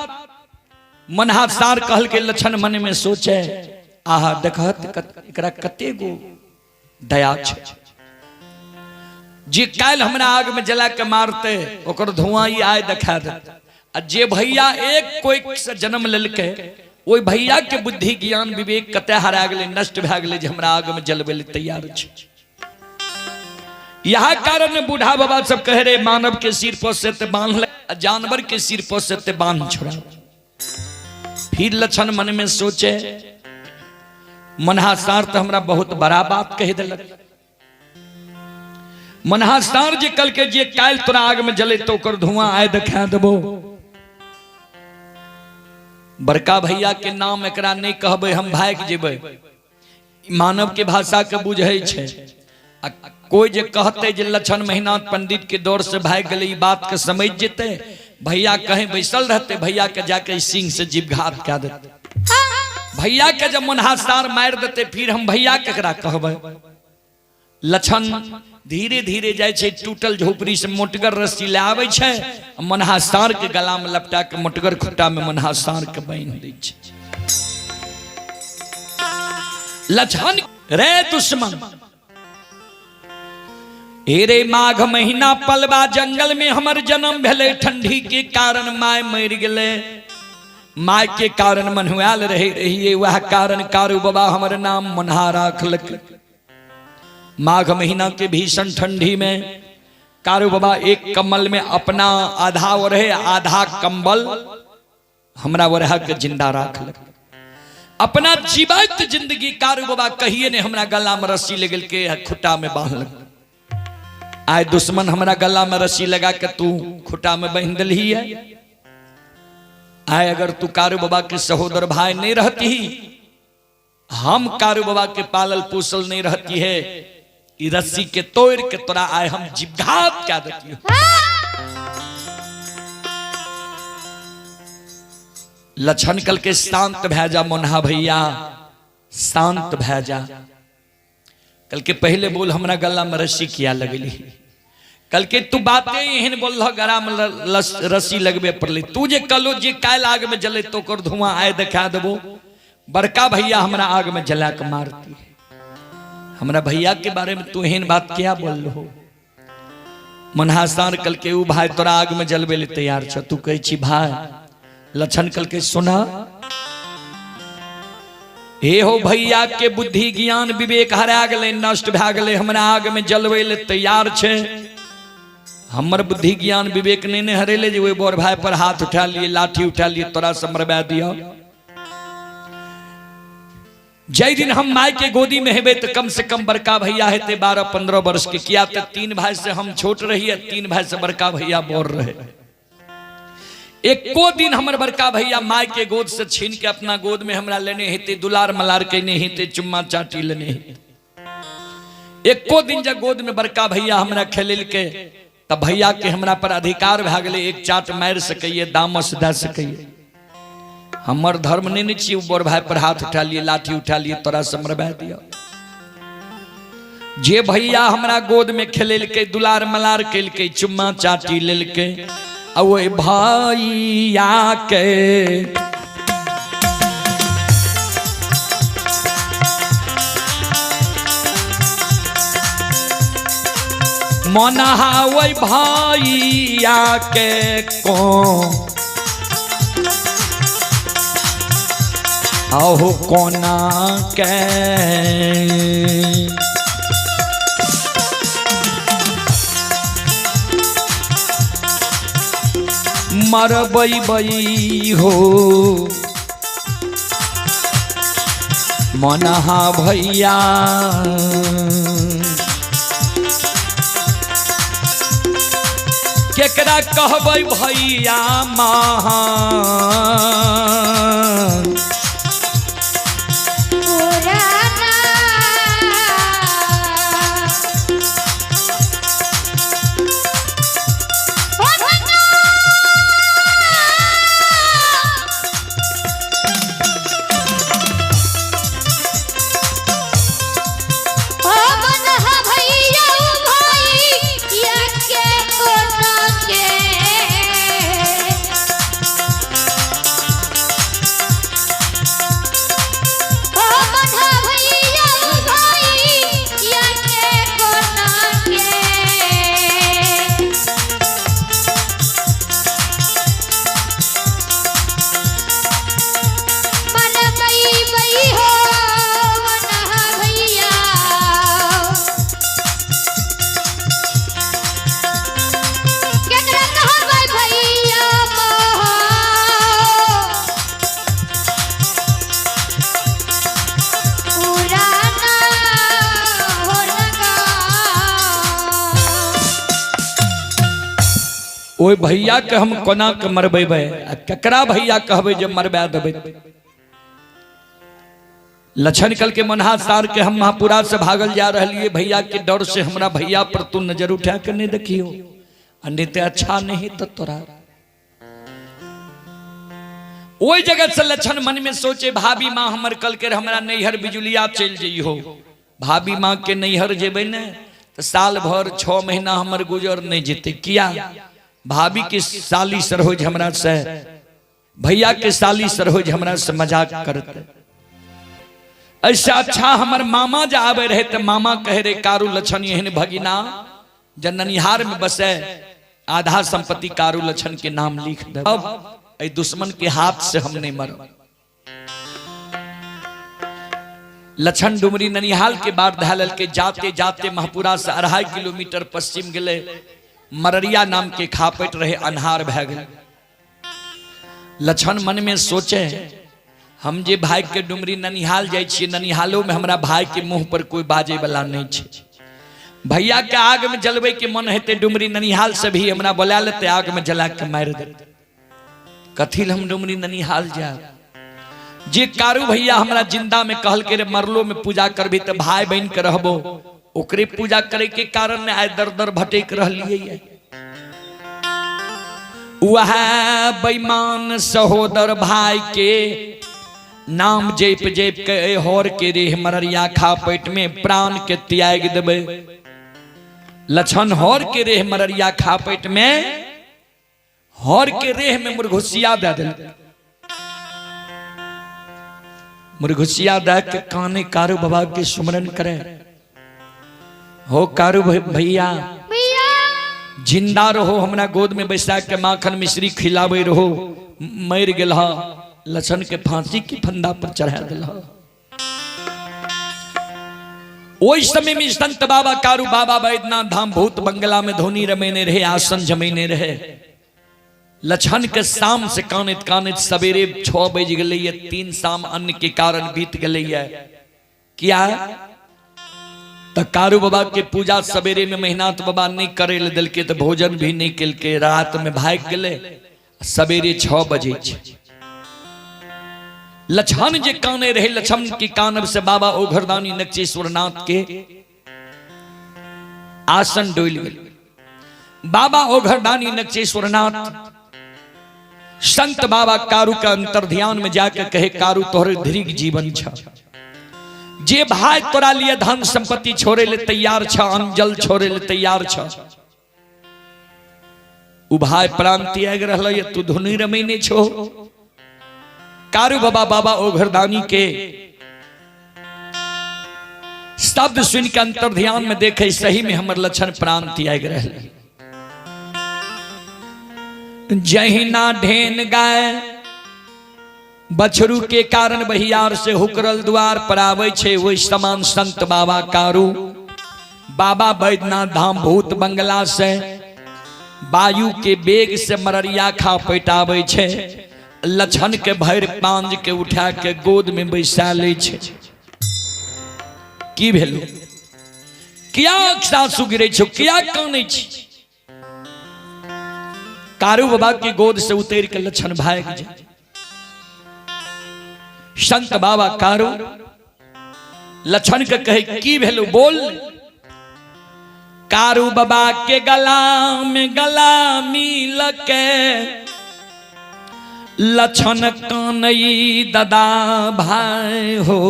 मनहासार कहल के लक्षण मन में सोचे आहा देखत एकरा कते गो दया छे जे काल हमरा आग में जला के मारते ओकर धुआं ही आय देखा दे आ जे भैया एक कोई से जन्म लेलके ओई भैया के बुद्धि ज्ञान विवेक कते हरा गेले नष्ट भ गेले जे हमरा आग में जलबे ले तैयार छे। यह कारण बूढ़ा बाबा सब कह रहे मानव के सिर पर से ते बांध ले जानवर के सिर पर से ते बांध छोड़ा। फिर लक्षण मन में सोचे मनहासार तो हमरा बहुत बड़ा बात कह दिलक। मनहासार जे कल के जे काल तोरा आग में जले तो ओकर धुआं आय देखा देबो। बड़का भैया के नाम एकरा नहीं कहबे हम भाग जेबे मानव के भाषा के बुझे छे। आ कोई जे कहते जे लक्षण मेहनाथ पंडित के दौर से भाग गले बात के समझ जेते भैया कहीं बैसल रहते भैया के जाके सिंह से जीवघात कर देते भैया के जब मनहासार मार देते फिर हम भैया केकरा कहबे। लक्षण धीरे धीरे जाए छे टूटल झोपड़ी से मोटगर रस्सी ले आवे छे मनहासार के गला में लपटा के मोटगर खुट्टा में मनहासार के बांध दे छे। लक्षण रे दुश्मन रे माघ महीना पलवा जंगल में हमर जन्म भेले ठंडी के कारण माय मर गेले माय के कारण मनहुआल रहिए वह कारण कारू बाबा हमर नाम मनहा राखलक। माघ महीना के भीषण ठंडी में कारू बाबा एक कम्बल में अपना आधा ओढ़े आधा कंबल हमरा ओढ़ा के जिंदा राखलक। अपना जीवित जिंदगी कारू बाबा कहिए ने हमरा गला में रस्सी लगल के खुट्टा में बांधलक। आय दुश्मन हमरा गला में रस्सी लगा के तू खुट्टा में बांध दिलही है। आय अगर तू कारू बाबा के सहोदर भाई नहीं रहती हम कारू बाबा के पालल पोसल नहीं रहती है ई रस्सी के तोड़ के तोरा आए हम जीवघात क्या देती हो। लक्षण कल के शांत भेजा मोन्हा भैया शांत भेजा। कल के पहले बोल हमरा गला में रस्सी किया लगली कल के तू बातें एहन बोल गला में रस्सी लगबे पड़ली तू जे कलो जे काल आग में जले तो कर धुआं आए दिखा देबो। बड़का भैया हमरा आग में जला के मारती है। हमरा भैया के बारे में तू एहन बात क्या बोल रहो। मनहासार कल के ऊ भाई तोरा आग में जलबे ले तैयार छ तू कह छी भाई। लक्षण कल के सुना हे हो भैया के बुद्धि ज्ञान विवेक हरा गेले नष्ट भ गेले हमरा आग में जलबे ले तैयार छे। हमर बुद्धि ज्ञान विवेक नहीं हरेले जे ओइ बोर भाई पर हाथ उठा लिए लाठी उठा लिए तोरा से मरवा दिया। जय दिन हम माय के गोदी में हेबे तो कम से कम बड़का भैया हेते 12-15 वर्ष के किया तो 3 भाई से हम छोट रही है 3 भाई से बड़का भैया बोर रहे। एको दिन हमर बड़का भैया माय के गोद से छीन के अपना गोद में हमरा लेने हेते दुलार मलार कहने हेते चुम्मा चाटी लेने हेते। एको दिन जब गोद में बड़का भैया हमरा खेलिल के तब भैया के हमरा पर अधिकार भ गेले एक चाट मार सकिए दामस दे सकिए। हमर धर्म नहीं चाहिए बोर भाई पर हाथ उठा लिए लाठी उठा लिए तोरा से मरवा दिया। जे भैया हमरा गोद में खेलेलके, दुलार मलार केलके, चुम्मा चाटी लेलके, आ ओए भैया के मनहा ओए भैया के को आहो कोना के मरबई बई हो मनहा भैया केकरा कहबै भैया महान पुराना हो भंगा हो मनहा भैया भाई या के कोना के ओ मनहा भैया भाई या के कोना के मन बई हो मनहा भैया केकरा कहबै भैया पुराना हो लगा ओए भैया के हम कोना के मरबेबै, आ केकरा भैया कहबै जे मरबा देबै। लक्षण कल के मनहा सार के हम महापुरा से भागल जा रहिए, भैया के डर से हमरा भैया पर तू नजर उठा के नहीं देखियो, अन्यते अच्छा नहीं तो तोरा। ओई जगह से लक्षण मन में सोचे भाभी माँ हमर कल के हमरा नैहर बिजुलिया चल जई हो। भाभी माँ के नैहर जेबे न तो साल भर 6 महीना हमर गुजर नहीं जेते। किया भाभी के साली सरोज हमरा से, भैया के साली सरोज हमरा से मजाक करते। ऐसा अच्छा हमर मामा जा आवे रहे तो मामा कहे रे कारू लक्षण एहन भगिना जब ननिहार में बसे आधा संपत्ति कारू लक्षण के नाम लिख दे। अब ऐ दुश्मन के हाथ से हम नहीं मर। लक्षण डुमरी ननिहाल के बाद धालल के जाते जाते महपुरा से 2.5 किलोमीटर पश्चिम गले मररिया नाम के खापट रहे, अन्हार भै गए। लक्षण मन में सोचे हम जे भाई के डुमरी ननिहाल जाय छियै, ननिहालो में हमरा भाई के मुंह पर कोई बाजे वाला नहीं छै। भैया के आग में जलवे के मन हेते, डुमरी ननिहाल से भी हमरा बोला लेते आग में जला के मार देते। कथिल हम डुमरी ननिहाल जा जे कारू भैया हमरा जिंदा में कहल के रे मरलो में पूजा करबी तो भाई बहन के रहबो, ओकरे पूजा करे के कारण ने आय दर दर भटेक रहलिए। वह बेईमान सहोदर भाई के नाम जेप जेप के हर के रेह मररिया खा पेट में प्राण के त्याग देबे। लक्षण हर के रेह मररिया खा पेट में हर के रेह में मुरघुसिया दे दिल। मुरघुसिया दे के काने कारू बाबा के सुमरन करे। हो कारू भैया भैया जिंदा रहो, हमरा गोद में बैसा के माखन मिश्री खिलावे रहो। मर गेला लक्षण के फांसी की फंदा पर चढ़ा दिला। ओई समय में संत बाबा कारू बाबा बैद्यनाथ धाम भूत बंगला में धोनी रमेने रहे, आसन जमेने रहे। लक्षण के शाम से कानित कानित सवेरे 6 बज गए। 3 शाम अन्न के कारण बीत गए। क्या तो कारू बाबा के पूजा सवेरे में मेहनत बाबा नहीं करे ले दिल के, तो भोजन भी नहीं कल के रात में भाग गए। सवेरे 6 बजे लक्षण जे काने रहे, लक्षण की कानब से बाबा ओघरदानी नक्षेश्वरनाथ के आसन डोल गए। बाबा ओघरदानी नक्षेश्वरनाथ संत बाबा कारू का अंतर ध्यान में जाकर कहे कारू तोहर दीर्घ जीवन छ। जे भाई तोरा लिए धन संपत्ति छोड़े ले तैयार छ, अंजल छोड़े ले तैयार छ, उ भाई प्राण त्याग रहल ये तू धुनी रमैने छो। कारू बाबा बाबा ओघरदानी के शब्द सुन के अंतर ध्यान में देखे सही में हमर लक्षण प्राण त्याग रहले। जहिना ढेन गाय बछरू के कारण बहियार से हुकरल द्वार पर आवे छे, वही समान संत बाबा कारू बाबा बैद्यनाथ धाम भूत बंगला से वायु के बेग से मररिया खा पैटावे छे। लछन के भैर पांज के उठा के गोद में बैसा ले छे। की भेलो? किया सासु गिरे छो, किया काने छी? कारू बाबा की गोद से उतर के लछन भाग जाए। संत बाबा कारू लछन के कहे की भेलो बोल। कारू बाबा के गला में गला मिल के लछन कानई दादा भाई हो।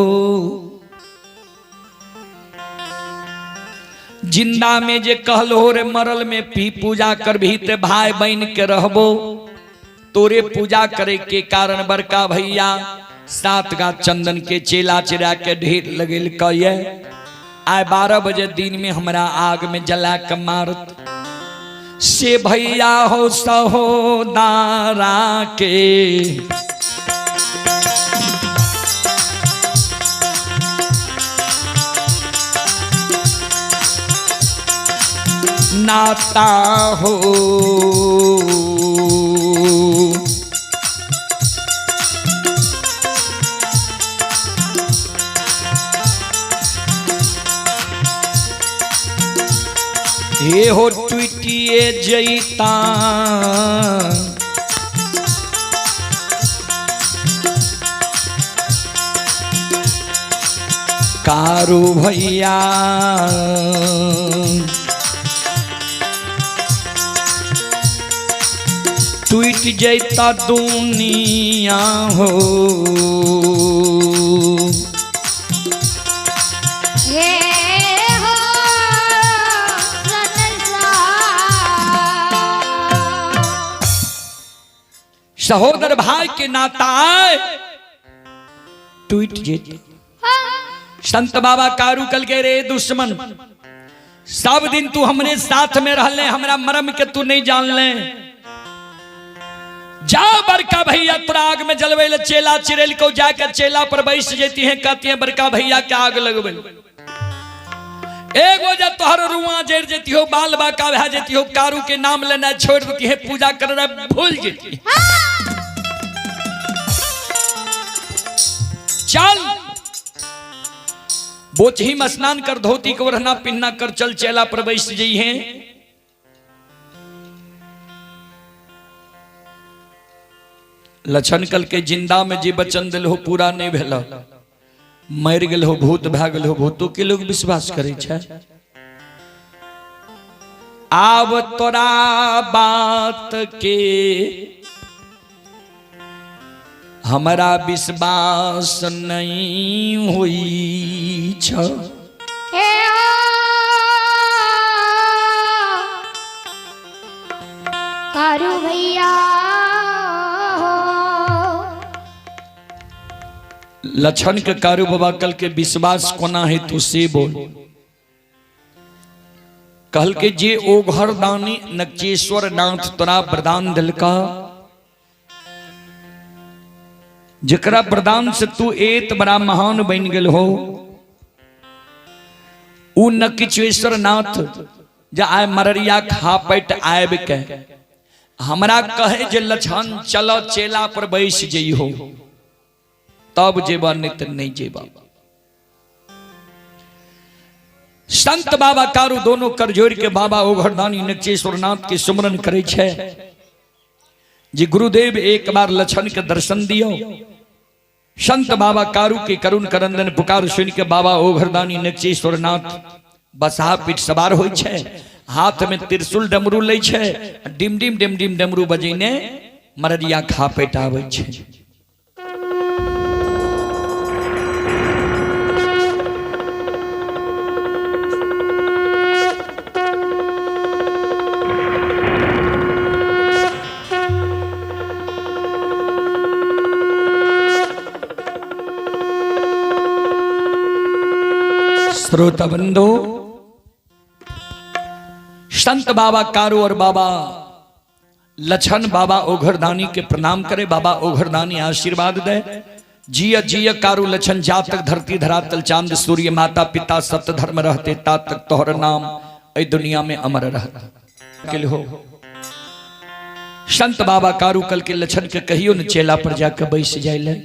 जिंदा में जे कहलो रे मरल में पी पूजा कर भी ते भाई बन के रहबो। तोरे पूजा करे के कारण बड़का भैया 7 गा चंदन के चेला चिरा के ढेर लगेल कये। आय 12 बजे दिन में हमरा आग में जला के मारत से भैया हो सहोदारा के। नाता हो हे हो टूटिए जैता कारू भैया टूट जैता दुनिया हो। सहोदर भाई के नाता टूट जेते। संत बाबा कारू कल के रे दुश्मन सब दिन तू हमरे साथ में रहले, हमरा मरम के तू नहीं जान ले। जा बड़का भैया तोरा आग में जलवे ले चेला चिरेल को जाकर चेला पर बैठ जेती है। कहती है बड़का भैया के आग लगवे एगो जब तोहर रुआ जड़ जेती हो, बाल बाका भा जेती हो, कारू के नाम लेना छोड़ देती है, पूजा करना भूल जेती है। चल बोचही में स्नान कर, धोती को रहना पिन्ना कर, चल चेला पर बैठ जई है। लछन कल के जिंदा में जे बचन दिल हो पूरा नहीं भेला, मर गेल हो, भूत भा गेल हो। भूतों के लोग विश्वास करे छे। आब तोरा बात के हमारा विश्वास नहीं हुई छ। कारू भैया लछन के कारू बाबा कल के विश्वास कोना है तू से बोल। कल के जे ओघर दानी नक्षेश्वर नाथ तोरा वरदान दिलका, जकरा वरदान से तू एत बड़ा महान बन गेल हो। उ नक्षेश्वर नाथ जा आय मररिया खा पैट आयब के हमरा कहे जे लछन चलो चेला पर बैठ जई हो, तब जेबा नहीं तो नहीं जेबा। संत बाबा कारू दोनों कर जोड़ के बाबा ओघरदानी नक्षेश्वर नाथ के सुमरन करे छे। जी गुरुदेव एक बार लछन के दर्शन दियो। संत बाबा कारू के करुण करंदन पुकार सुन के बाबा ओघरदानी नक्षेश्वर नाथ बसहा पीठ सवार होय छे, हाथ में त्रिशूल डमरू ले छे, डिम डिम डिम डिम डमरू बजैने मररिया खा पेटावे छे। श्रोता बंधो, संत बाबा कारू और बाबा लछन बाबा ओघरदानी के प्रणाम करे। बाबा ओघरदानी आशीर्वाद दे। जिय जिय कारू लछन, जा तक धरती धरातल चांद सूर्य माता पिता सत्य धर्म रहते, ता तक तोहर नाम ऐ दुनिया में अमर रहता के हो। संत बाबा कारू कल के लछन के कहियो न चेला पर जाकर बैस जाइले।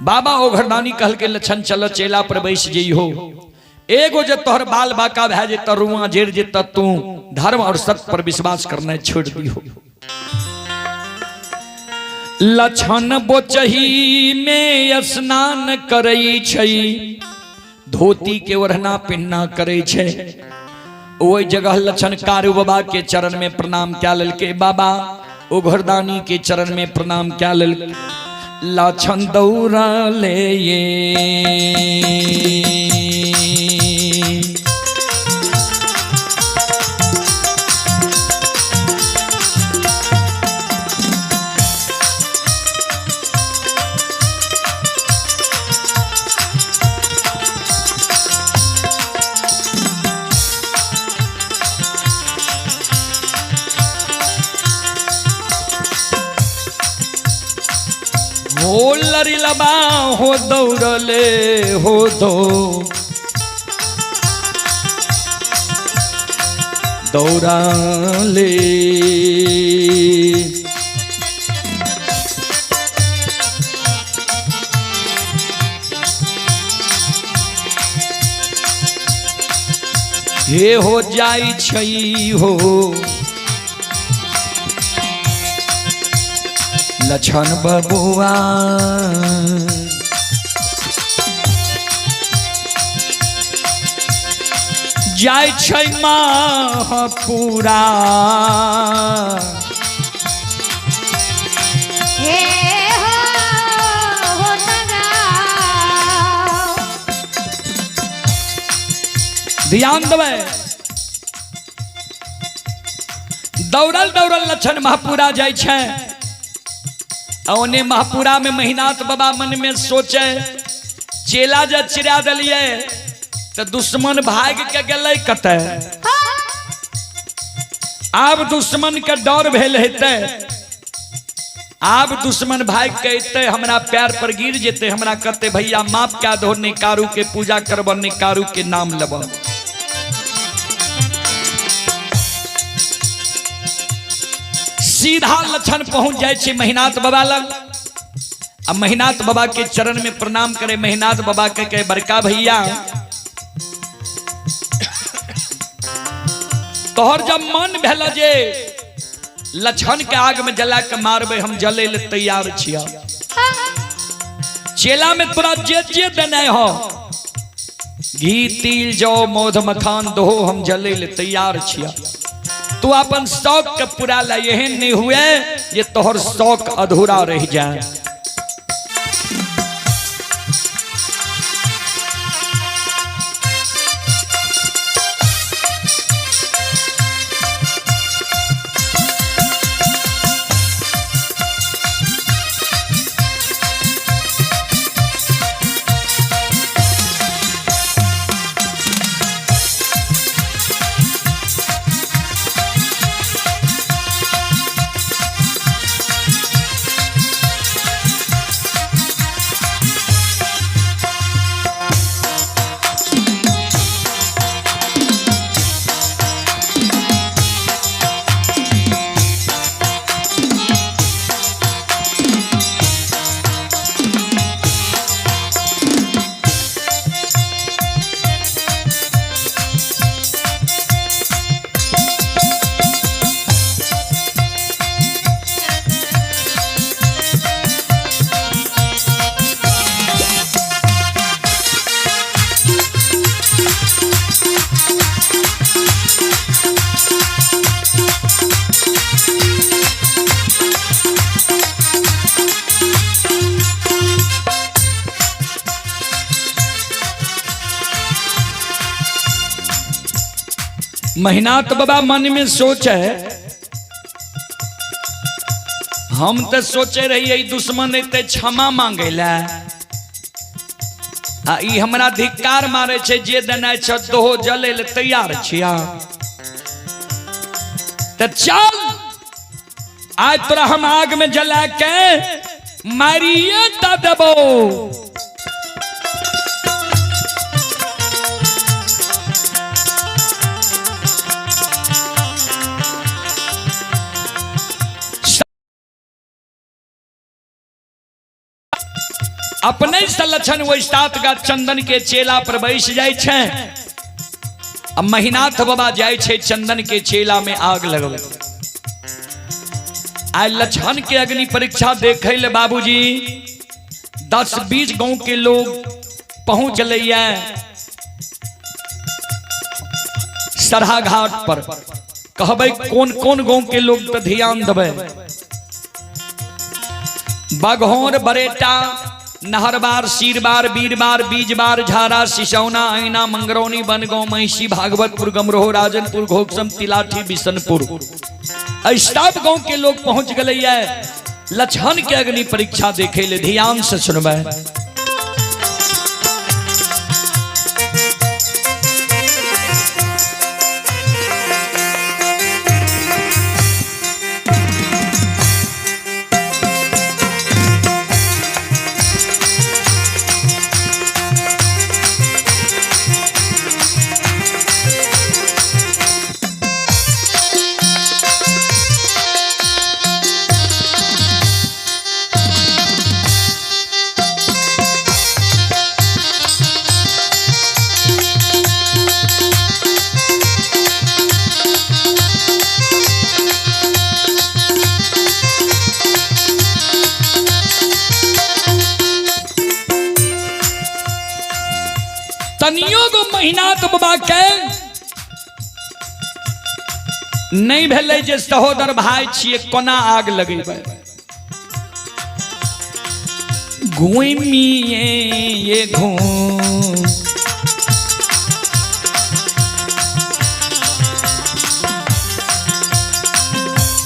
बाबा ओघरदानी कहल के लछन चलो चेला पर बैस जई हो। एगो जे तोहर बाल बाका भै जे रुआ जेर जे तू धर्म और सत्य पर विश्वास करना छोड़ दी हो। लछन बोचही में स्नान करई छई, धोती के ओढ़ना पिन्ना करे छे। ओई जगह लछन कारू बाबा के चरण में प्रणाम क्या ललके। बाबा ओघरदानी के चरण में प्रणाम क्या लल। लछन दौरा ले ये हो लरी लबा हो दौड़ले हो दो दौड़ले। हे हो जाई छई हो लछन बबुआ, जाय छै महापुरा। हे हो तगा, ध्यान देवे। दौड़ल दौड़ल लछन महापुरा जाय छै। ओने महापुरा में महिनाथ बाबा मन में सोचे, चेला जब चिरा दिलिए तो दुश्मन भाग के गले कते। आब दुश्मन के डर भेल हेते, आब दुश्मन भाग के अते हमरा पैर पर गिर जेते, हमरा कहते भैया माफ क्या दो, ने कारू के पूजा करब, ने कारू के नाम लब। सीधा लछन पहुंच जाए छे महिनाथ बाबा लग। अब महिनाथ बाबा के चरण में प्रणाम करे। महिनाथ बाबा के कहे बड़का भैया तोहर जब मन भेल जे लछन के आग में जला के मारबे, हम जले ले तैयार छिया। चेला में तोरा जे जे देने हो, घी तिल जौ मौध मखान दो, हम जले ले तैयार छिया। तू अपन शौक के पूरा ला, यही नहीं हुए ये तोहर शौक अधूरा रह जाए। महिनाथ बाबा मन में सोचे, हम तो सोचे रही दुश्मन एते क्षमा मांगे ला, आ ई हमरा धिक्कार मारे छे जे देना छ दोहो जले ले तैयार छिया त चल आज तोरा हम आग में जला के मारिए ता देबो। अपने से लक्षण वो सात गा चंदन के चेला पर बैस जाय छे। अब महीनाथ बाबा जाय छे चंदन के चेला में आग लगल। आ लक्षण के अग्नि परीक्षा देखे ले बाबूजी 10-20 गांव के लोग पहुंच लिया सरहा घाट पर। कहबे कौन कौन गांव के लोग तो ध्यान देवे। बघौर, बरेटा, नहरबार, सीरबार, बीरबार, बीजबार, झारा, सिसौना, आईना, मंगरौनी, बनगांव, महिषी, भागवतपुर, गमरोह, राजनपुर, घोकसम, तिलाठी, बिशनपुर सब गांव के लोग पहुंच गए। लक्षण के अग्नि परीक्षा देखे ले ध्यान से सुनबे। तनियो गो महीनाथ बाबा के नहीं भेले जे सहोदर भाई छिए कोना आग लगेबे। घूमिए ये घूम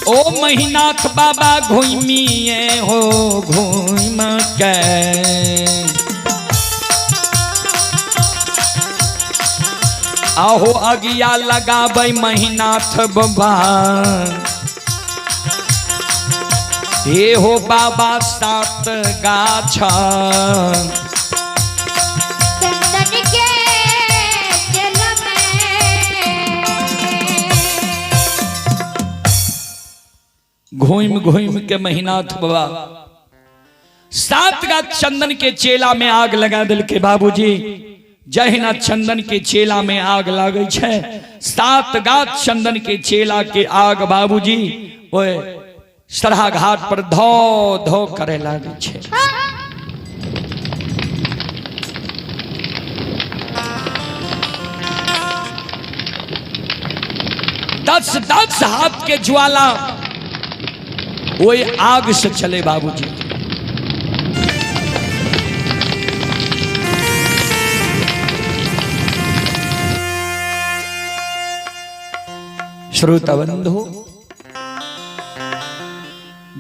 ओ महीनाथ बाबा घूमिए हो घूम के आहो अगिया लगाबै महीनाथ बाबा। हे हो बाबा सात गाछ चंदन के चेला में घूम घूम के महीनाथ बाबा सात गाछ चंदन के चेला में आग लगा दिल के बाबूजी। जहिना चंदन के चेला में आग लागे छे 7 गाछ चंदन के चेला के आग बाबूजी ओए सरहा घाट पर धो धो करे लागे छे। दस हाथ के ज्वाला ओए आग से चले बाबूजी। श्रोता बंधु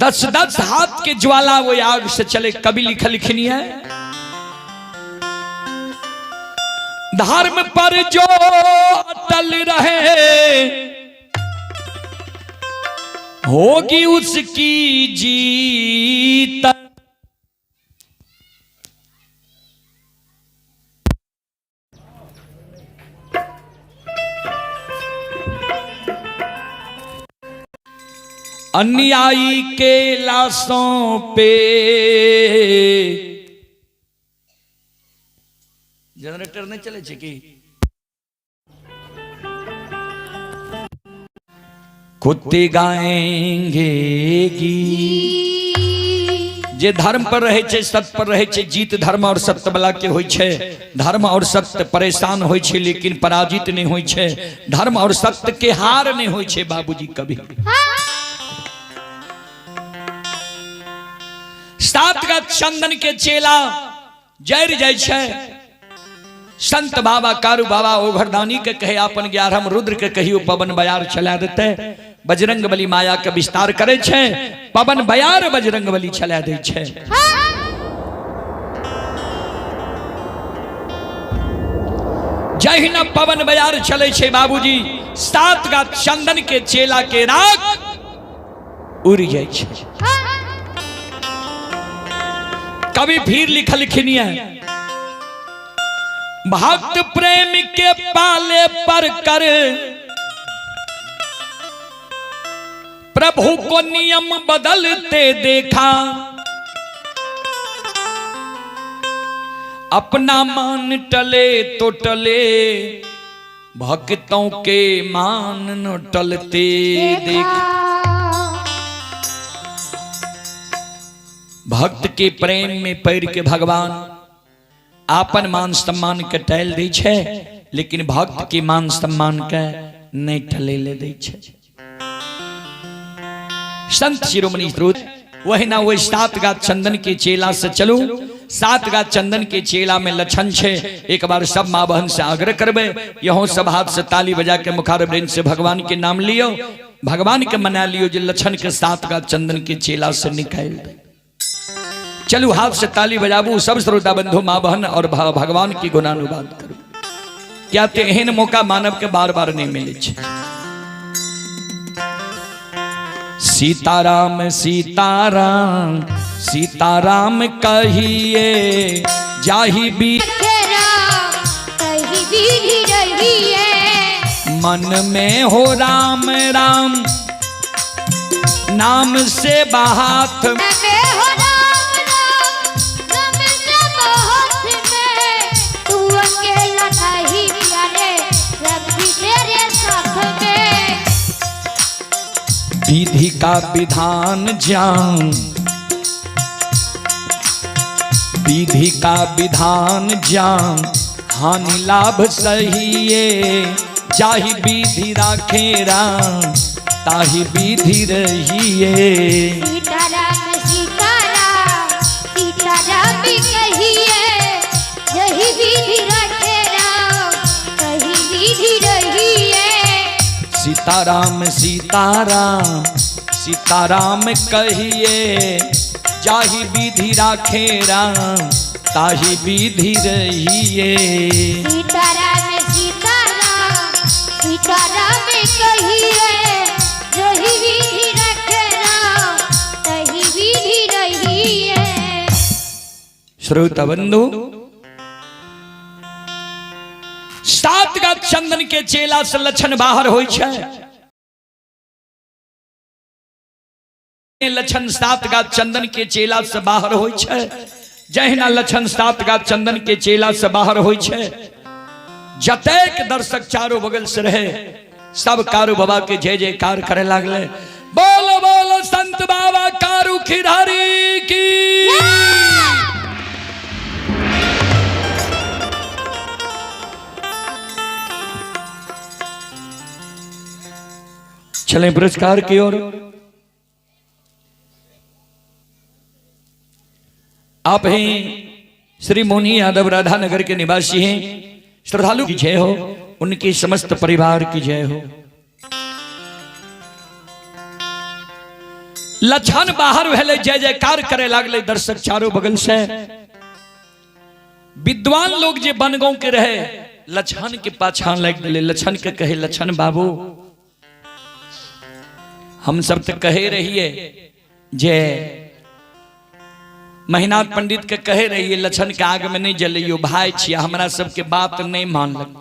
10 हाथ के ज्वाला वो आग से चले। कभी लिखनी है धर्म पर जो अटल रहे होगी उसकी जीत। अन्यायी के लाशों पे जनरेटर नहीं चले छे की कुत्ते गाएंगे जे धर्म पर रहे छे सत्य पर रहे छे जीत धर्म और सत्य वाला के होय छे। धर्म और सत्य परेशान होय छे लेकिन पराजित नहीं होय छे। धर्म और सत्य के हार नहीं होय छे बाबूजी कभी। 7 गाछ चंदन के चेला जर जाय छे। संत बाबा कारू बाबा ओघरदानी के कहे अपन 11 रुद्र के कहियो पवन बयार चला देते। बजरंग बली माया के विस्तार करे छे पवन बयार बजरंग बली चला दे छे। जय न पवन बजार चले छे बाबूजी, 7 गात चंदन के चेला के राग उड़ जाय छे। कभी फिर लिखल लिखनी है, भक्त प्रेम के पाले पर कर प्रभु को नियम बदलते देखा, अपना मान टले तो टले भक्तों के मान न टलते देखा। भक्त के प्रेम में पैर के भगवान आपन मान सम्मान के टैल दै छे, लेकिन भक्त के मान सम्मान के नहीं टले ले दै छे। संत शिरोमणि स्रोत वही ना वही 7 गात चंदन के चेला से चलू। 7 गात चंदन के चेला में लक्षण छे। एक बार सब माँ बहन से आग्रह करबे, यहों सब हाथ से ताली बजा के मुखारबिंद से भगवान के नाम लियो, भगवान के मना लियो, जो लक्षण के 7 गात चंदन के चेला से निकाल दे। चलू हाथ से ताली बजाबू सब श्रोता बंधु माँ बहन और भगवान की गुणानुवाद करू। क्या ते एहन मौका मानव के बार बार नहीं मिले छे। सीताराम सीताराम सीताराम कहिए जाहि भी मन में हो राम राम नाम से बात विधि का विधान जान, विधि का विधान जान हानि लाभ सहिए, जाहि विधि राखे राम ताहि विधि रहिए। सीताराम सीताराम सीताराम कहिए, यही विधि राखे राम कही विधि रहिए। सीताराम सीताराम सीताराम कहिए, जाहि विधि राखे राम ताहि विधि रहिए। सीताराम सीताराम सीताराम कहिए, यही विधि राखे राम तही विधि रहिए। श्रोता बंधु, 7 गात चंदन के चेला से लक्षण बाहर होय छे। लक्षण 7 गात चंदन के चेला से बाहर होय छे। जहिना लक्षण 7 गात चंदन के चेला से बाहर होय छे, जतेक दर्शक चारों बगल से रहे सब कारू बाबा के जय जयकार करे लागले। बोलो बोलो संत बाबा कारू खिरारी की। चलें पुरस्कार की ओर। आप हैं श्री मोनी यादव राधा नगर के निवासी हैं। श्रद्धालु की जय हो, उनके समस्त परिवार की जय हो। लक्षण बाहर भेले, जय जयकार करे लागले दर्शक चारों बगल से। विद्वान लोग जे बनगांव के रहे लक्षण के पाछान लग गए। लक्षण के कहे, लक्षण बाबू हम सब तो कहे रहिए जे महिनाथ पंडित के कहे रहिए लक्षण के आग में नहीं जलियो, भाई छिया, हमरा सबके बात नहीं मानलक।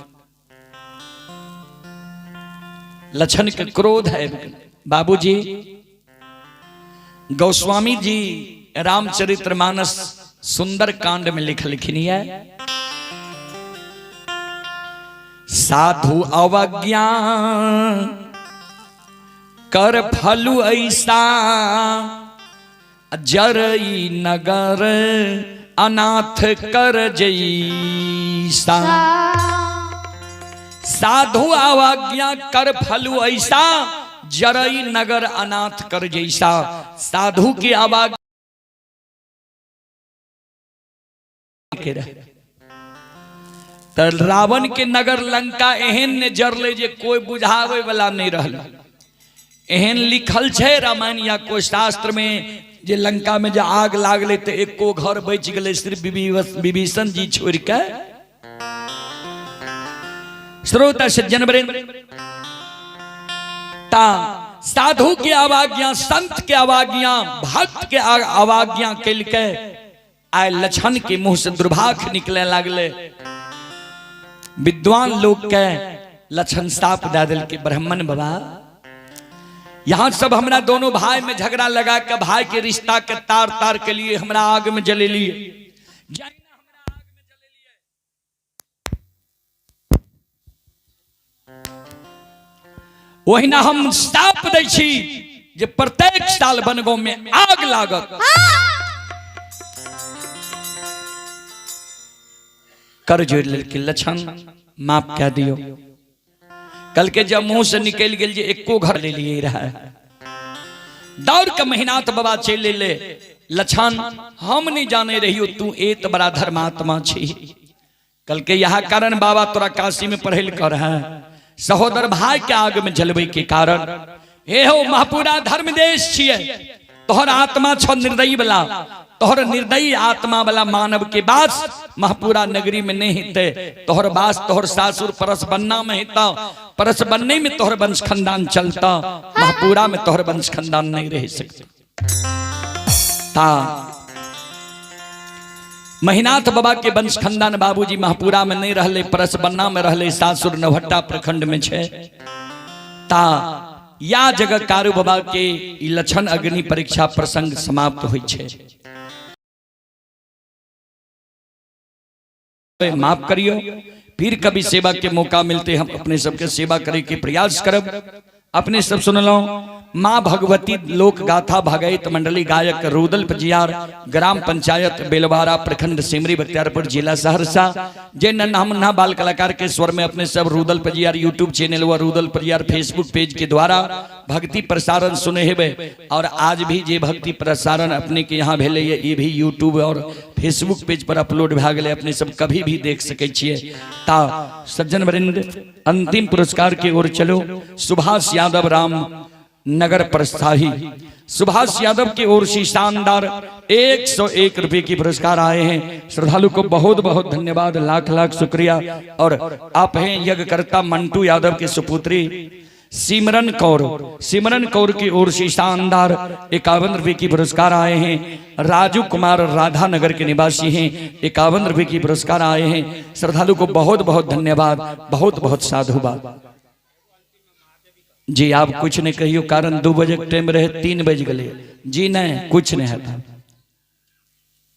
लक्षण के क्रोध है। बाबूजी गोस्वामी जी रामचरितमानस सुंदर कांड में लिखनी है, साधु अवज्ञा कर फलु ऐसा, जरई नगर अनाथ कर जैसा। साधु अवज्ञा कर फलु ऐसा, जरई नगर अनाथ कर जैसा। साधु की अवज्ञा तो रावण के नगर लंका एहन ने जरले जे कोई बुझावे वाला नहीं रहल। एहन लिखल छे रामायण या कोई शास्त्र में जे लंका में जे आग लागले तो एको घर बच गए, सिर्फ विभीषण जी छोड़ के। श्रोता सज्जन वृंद, ता साधु के आवाज्ञा, संत के आवाज्ञा, भक्त के आवाज्ञा कल के आय लछन के मुंह से दुर्भाग्य निकले लगले। विद्वान लोग के लछन साप दे दिल के ब्राह्मण बाबा, यहाँ सब हमरा दोनों भाई में झगड़ा लगा के भाई के रिश्ता के तार तार के लिए हमरा आग में जले लिए। वही ना हम साप दै छी जे प्रत्येक साल बनगांव में आग लागत। कर जोड़ के लछन माफ कह दियो। कल के जब मुंह से निकल गए जे एको घर ले लिए रहा है, दौड़ के महीना तो बाबा चले ले लछन हम नहीं जाने रही हो तू एक बड़ा धर्मात्मा छी। कल के यह कारण बाबा तोरा काशी में पढ़े कर है, सहोदर भाई के आग में जलवे के कारण। हे हो महापुरा धर्म देश छिए, तोहर आत्मा छो निर्दयी वाला, तोहर निर्दयी आत्मा वाला मानव के बास महापुरा नगरी में नहीं हिते। तोहर बास तोहर सासुर परस बनना में हिता, परस बनने में तोहर वंश खानदान चलता, महापुरा में तोहर वंश खानदान नहीं रह सकता। महीनाथ बाबा के वंश खानदान बाबूजी महापुरा में नहीं रहले, परस बन्ना में रहले, सासुर नवहट्टा प्रखंड में छे। ता या जगह कारू बाबा के लछन अग्नि परीक्षा प्रसंग समाप्त हुई छे। माफ करियो, फिर कभी सेवा के मौका मिलते हम अपने सबके सेवा करे के प्रयास करब। अपने सब सुन लो, माँ भगवती लोक गाथा भगैत मंडली गायक रुदल पजियार, ग्राम पंचायत बेलवारा, प्रखंड सिमरी, बख्तियारपुर, जिला सहरसा। जे नन्हा बाल कलाकार के स्वर में अपने सब रुदल पजियार यूट्यूब चैनल व रुदल पजियार फेसबुक पेज के द्वारा भक्ति प्रसारण सुने हेबे। और आज भी जे भक्ति प्रसारण अपने के यहाँ भेले ये भी यूट्यूब और फेसबुक पेज पर अपलोड भा गए, अपने सब कभी भी देख सके छिए। ता सज्जन वृंद, अंतिम पुरस्कार की ओर चलो। सुभाष यादव राम नगर प्रस्थाही, सुभाष यादव की ओर से शानदार 101 रुपए की पुरस्कार आए हैं। श्रद्धालु को बहुत बहुत धन्यवाद, लाख लाख शुक्रिया। और आप हैं यज्ञकर्ता मंटू यादव के सुपुत्री सिमरन कौर, सिमरन कौर की ओर से शानदार 51 रुपए की पुरस्कार आए हैं। राजू कुमार राधा नगर के निवासी हैं, 51 रुपए की पुरस्कार आए हैं। श्रद्धालु को बहुत बहुत धन्यवाद, बहुत बहुत साधुवाद जी। आप कुछ नहीं कहियो, कारण 2 बजे टाइम रहे 3 बज गए जी। नहीं कुछ नहीं है,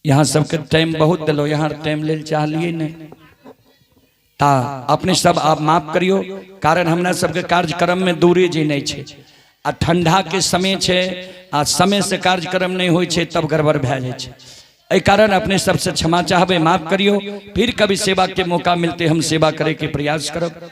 यहाँ सबके टाइम बहुत दिलो, यहाँ टाइम ले चाहलिए नहीं ता अपने सब आप माफ करियो, कारण हमरा सबके कार्यक्रम में दूरी जी नहीं छे। आ ठंडा के समय छे, आ समय से कार्यक्रम नहीं होय छे तब गड़बड़ भए जाय छे। एहि कारण अपने सबसे क्षमा चाहबे, माफ करियो। फिर कभी सेवा के मौका मिलते हम सेवा करे के प्रयास करब।